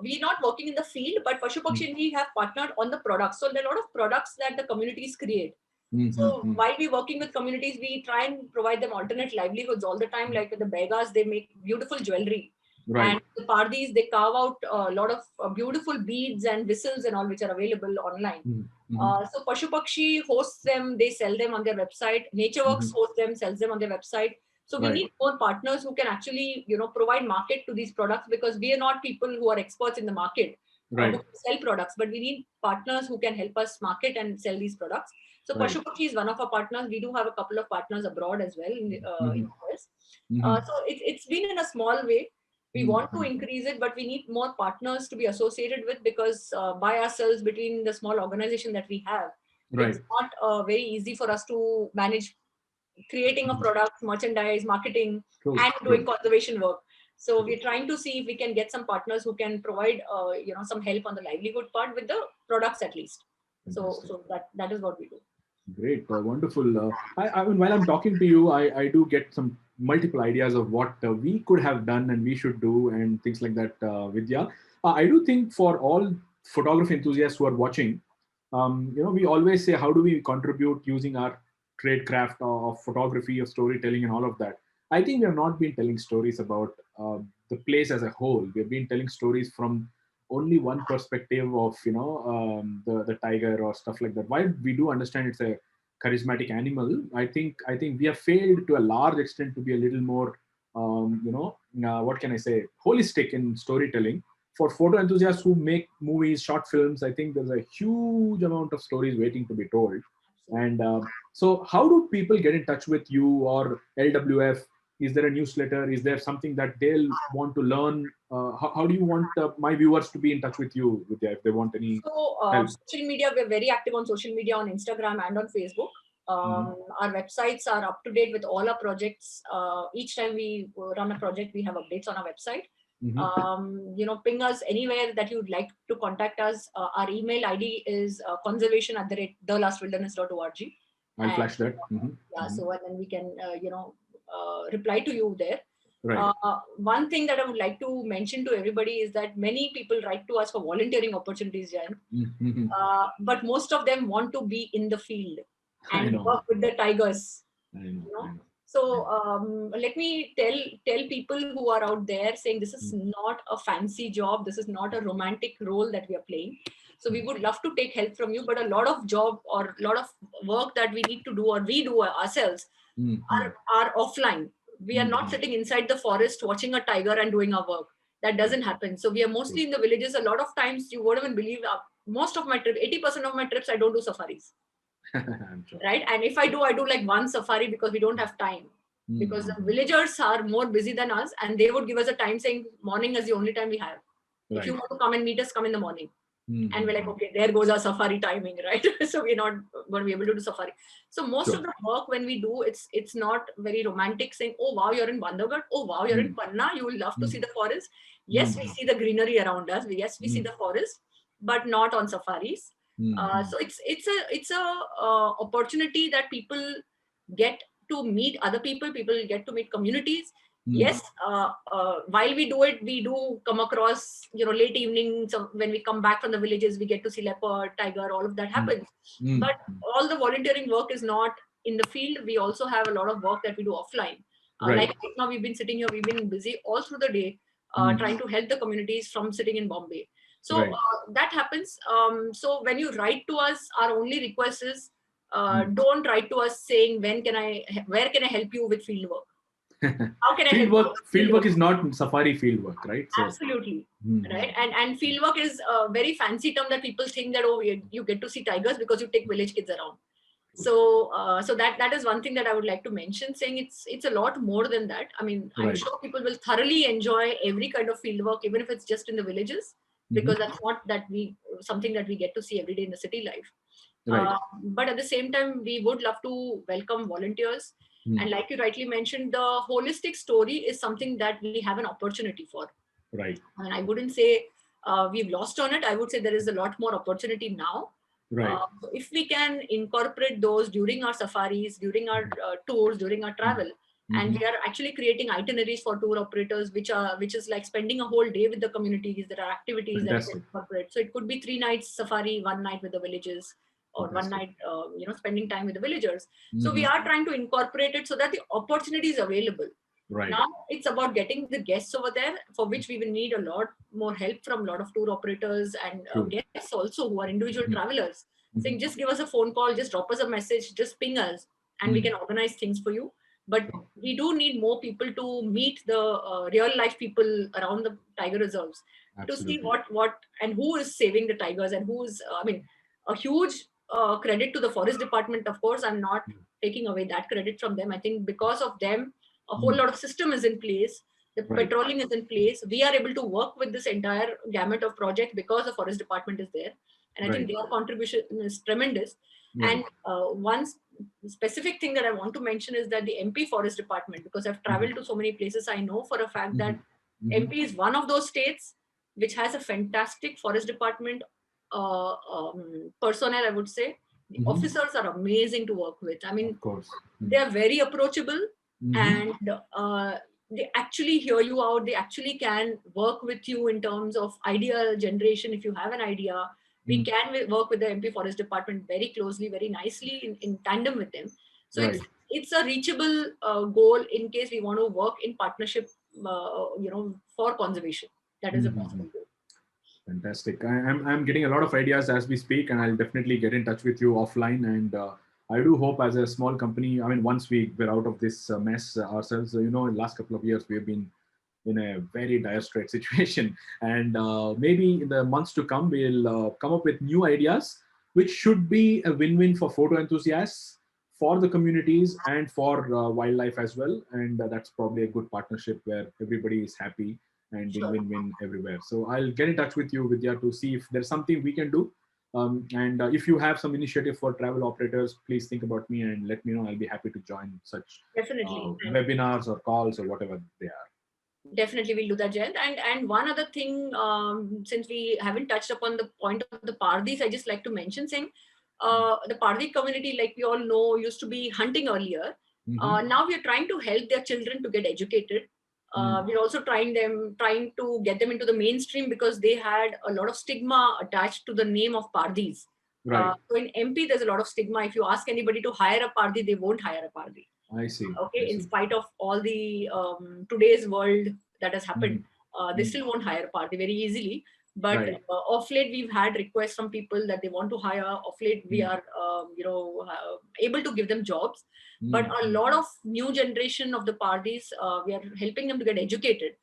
we're not working in the field, but Pashu Mm. Pakshi, we have partnered on the products. So there are a lot of products that the communities create. Mm, So mm, while we're working with communities, we try and provide them alternate livelihoods all the time. mm. Like the Begas, they make beautiful jewelry. And Right. the Pardis, they carve out a lot of beautiful beads and whistles and all, which are available online. Mm, mm, So Pashu Pakshi hosts them, they sell them on their website. NatureWorks mm. hosts them, sells them on their website. So we Right. need more partners who can actually, provide market to these products, because we are not people who are experts in the market who Right. can sell products, but we need partners who can help us market and sell these products. So Right. Pashu Pakshi is one of our partners. We do have a couple of partners abroad as well in Mm-hmm. US. Mm-hmm. So it's been in a small way. We want to Mm-hmm. increase it, but we need more partners to be associated with, because by ourselves, between the small organization that we have, it's Right. not very easy for us to manage creating a Mhm. product, merchandise, marketing, True. and doing True. conservation work. So True. we're trying to see if we can get some partners who can provide, some help on the livelihood part with the products at least. So, Fantastic. so that is what we do. Great, wonderful. I mean, while I'm talking to you, I do get some multiple ideas of what we could have done and we should do and things like that, Vidya. I do think for all photography enthusiasts who are watching, we always say, how do we contribute using our trade craft of photography, of storytelling, and all of that. I think we have not been telling stories about the place as a whole. We have been telling stories from only one perspective of the tiger or stuff like that. While we do understand it's a charismatic animal, I think we have failed to a large extent to be a little more what can I say, holistic in storytelling. For photo enthusiasts who make movies, short films, I think there's a huge amount of stories waiting to be told. And so how do people get in touch with you or LWF? Is there a newsletter? Is there something that they'll want to learn how do you want my viewers to be in touch with you, Vidya, if they want any So, help? social media, we're very active on social media, on Instagram and on Facebook. Hmm. Our websites are up to date with all our projects. Each time we run a project, we have updates on our website. Hmm. Ping us anywhere that you'd like to contact us. Our email ID is conservation@thelastwilderness.org. I'll And flash that. Hmm. yeah, Hmm. so and then we can, reply to you there. Right. One thing that I would like to mention to everybody is that many people write to us for volunteering opportunities, Jan, Hmm. but most of them want to be in the field I and know. work with the tigers. I know. You know, I know. I so know. let me tell people who are out there saying this is not a fancy job. This is not a romantic role that we are playing. So we would love to take help from you, but a lot of job or a lot of work that we need to do or we do ourselves Mm-hmm. are offline. We are not Mm-hmm. sitting inside the forest watching a tiger and doing our work. That doesn't happen. So we are mostly in the villages. A lot of times you won't even believe, most of my trip, 80% of my trips, I don't do safaris, I'm sure. right? And if I do like one safari because we don't have time, because the Mm-hmm. villagers are more busy than us, and they would give us a time saying morning is the only time we have. If you Right. want to come and meet us, come in the morning. And we're like, Mm-hmm. okay, there goes our safari timing, right? So we're not going to be able to do safari. So most of Sure. the work when we do, it's not very romantic saying, oh wow, you're in Bandhavgarh, oh wow, you're in Mm-hmm. Panna, you will love to see the forest. Yes, we Mm-hmm. see the greenery around us. Yes, we see the forest, but not on safaris. Mm-hmm. So it's a opportunity that people get to meet other people. People get to meet communities. Mm-hmm. Yes, while we do it, we do come across, late evenings when we come back from the villages, we get to see leopard, tiger, all of that happens. But Mm-hmm. all the volunteering work is not in the field. We also have a lot of work that we do offline. Like Right. right now, we've been sitting here, we've been busy all through the day, Mm. trying to help the communities from sitting in Bombay. So Right. that happens. So when you write to us, our only request is, Mm. don't write to us saying where can I help you with field work? How can I Field help you work. with Field field work work? is not safari field work, right? So. Absolutely. Mm-hmm. Right. And field work is a very fancy term that people think that, oh, you get to see tigers because you take village kids around. So that is one thing that I would like to mention, saying it's a lot more than that. I mean, I'm Right. sure people will thoroughly enjoy every kind of field work, even if it's just in the villages, Mm-hmm. because that's not that we something that we get to see every day in the city life. Right. But at the same time, we would love to welcome volunteers. And Mm. like you rightly mentioned, the holistic story is something that we have an opportunity for. Right. And I wouldn't say we've lost on it. I would say there is a lot more opportunity now. Right. So if we can incorporate those during our safaris, during our tours, during our Mm. travel, and Mm-hmm. we are actually creating itineraries for tour operators, which is like spending a whole day with the communities. There are activities that we can Fantastic. incorporate. So it could be 3 nights safari, one night with the villages, or one Fantastic. night, spending time with the villagers. So we Mm-hmm. are trying to incorporate it so that the opportunity is available. Right. Now it's about getting the guests over there, for which we will need a lot more help from a lot of tour operators and True. guests also who are individual Mm-hmm. travelers, saying Mm-hmm. just give us a phone call, just drop us a message, just ping us, and we Mm. can organize things for you. But Sure. we do need more people to meet the real life people around the tiger reserves, to see Absolutely. what and who is saving the tigers, and who is I mean, a huge credit to the forest department. Of course, I'm not taking away that credit from them. I think because of them, a whole Mm. lot of system is in place, the Right. patrolling is in place, we are able to work with this entire gamut of project because the forest department is there. And I think Right. their contribution is tremendous. Right. And one specific thing that I want to mention is that the MP forest department, because I've Mm-hmm. traveled to so many places, I know for a fact Mm-hmm. that Mm-hmm. MP is one of those states which has a fantastic forest department personnel, I would say. The Mm-hmm. officers are amazing to work with. I mean, Of course. they are very approachable, Mm-hmm. and they actually hear you out. They actually can work with you in terms of idea generation. If you have an idea, we Mm. can work with the MP forest department very closely, very nicely, in tandem with them. So Right. it's a reachable goal in case we want to work in partnership, for conservation. That is a Mm-hmm. possible goal. Fantastic. I'm getting a lot of ideas as we speak, and I'll definitely get in touch with you offline. And I do hope, as a small company, I mean, once we're out of this mess ourselves, in the last couple of years, we have been in a very dire straight situation. And maybe in the months to come, we'll come up with new ideas, which should be a win-win for photo enthusiasts, for the communities, and for wildlife as well. And that's probably a good partnership where everybody is happy. and Sure. win-win-win everywhere. So I'll get in touch with you, Vidya, to see if there's something we can do. And if you have some initiative for travel operators, please think about me and let me know. I'll be happy to join such Definitely. And webinars or calls or whatever they are. definitely we'll do that, Jayant. And one other thing, since we haven't touched upon the point of the Pardis, I just like to mention saying the Pardi community, like we all know, used to be hunting earlier. Mm-hmm. Now we are trying to help their children to get educated. We're also trying to get them into the mainstream because they had a lot of stigma attached to the name of Pardis. Right. So in MP, there's a lot of stigma. If you ask anybody to hire a Pardi, they won't hire a Pardi. I see. I Okay, in see. spite of all the today's world that has happened, they Mm. still won't hire a party very easily. But Right. of late we've had requests from people that they want to hire. Of late we Mm. are able to give them jobs, but Mm. a lot of new generation of the parties, we are helping them to get educated.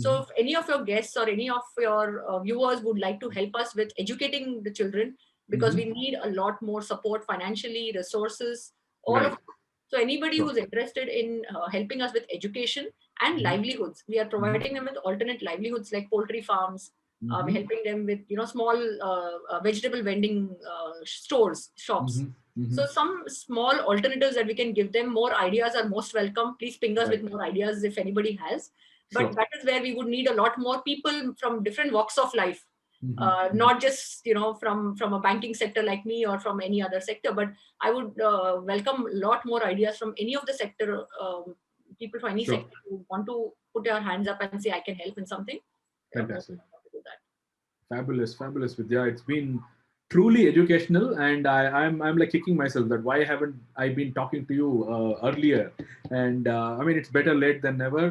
So Mm. if any of your guests or any of your viewers would like to help us with educating the children, because Mm-hmm. we need a lot more support financially, resources, all of. Right. So anybody Sure. who's interested in helping us with education and Mm-hmm. livelihoods, we are Mm-hmm. providing them with alternate livelihoods like poultry farms. We're Mm-hmm. helping them with small vegetable vending stores, shops. Mm-hmm. Mm-hmm. So some small alternatives that we can give them. More ideas are most welcome. Please ping us with Right. more ideas if anybody has. But Sure. that is where we would need a lot more people from different walks of life, Mm-hmm. Mm-hmm. not just from a banking sector like me or from any other sector, but I would welcome a lot more ideas from any of the sector, people from any Sure. sector who want to put their hands up and say I can help in something. Most Fantastic. welcome to do that. Fabulous, fabulous, Vidya. It's been truly educational, and I'm like kicking myself that why haven't I been talking to you earlier? And I mean, it's better late than never.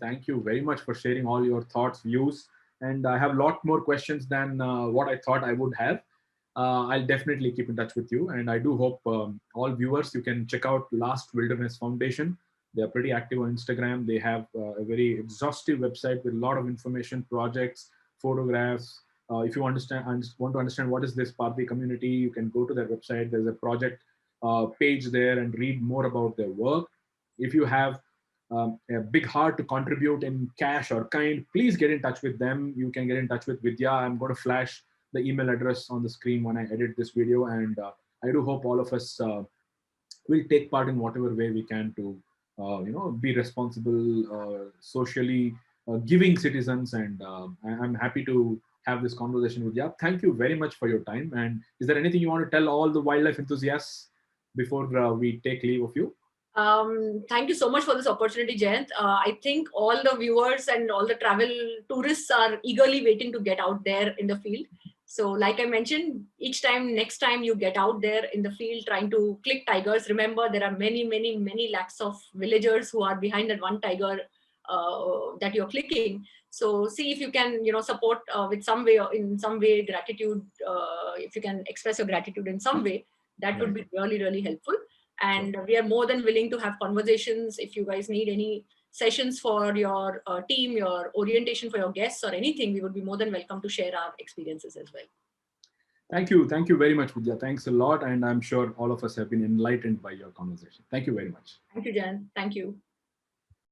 Thank you very much for sharing all your thoughts, views, and I have a lot more questions than what I thought I would have. I'll definitely keep in touch with you, and I do hope all viewers you can check out Last Wilderness Foundation. They are pretty active on Instagram. They have a very exhaustive website with a lot of information, projects, photographs. If you want to understand what is this Parthi community, you can go to their website. There's a project page there and read more about their work. If you have a big heart to contribute in cash or kind, please get in touch with them. You can get in touch with Vidya. I'm going to flash the email address on the screen when I edit this video, and I do hope all of us will take part in whatever way we can to be responsible, socially giving citizens, and I'm happy to have this conversation with you. Thank you very much for your time. And is there anything you want to tell all the wildlife enthusiasts before we take leave of you? Thank you so much for this opportunity, Jayant. I think all the viewers and all the travel tourists are eagerly waiting to get out there in the field. So, like I mentioned, next time you get out there in the field trying to click tigers, remember there are many, many, many lakhs of villagers who are behind that one tiger that you're clicking. So, see if you can, support with some way, or in some way, gratitude. If you can express your gratitude in some way, that would Right. be really, really helpful. Sure. And we are more than willing to have conversations. If you guys need any sessions for your team, your orientation for your guests or anything, we would be more than welcome to share our experiences as well. Thank you. Thank you very much, Vidya. Thanks a lot. And I'm sure all of us have been enlightened by your conversation. Thank you very much. Thank you, Jan. Thank you.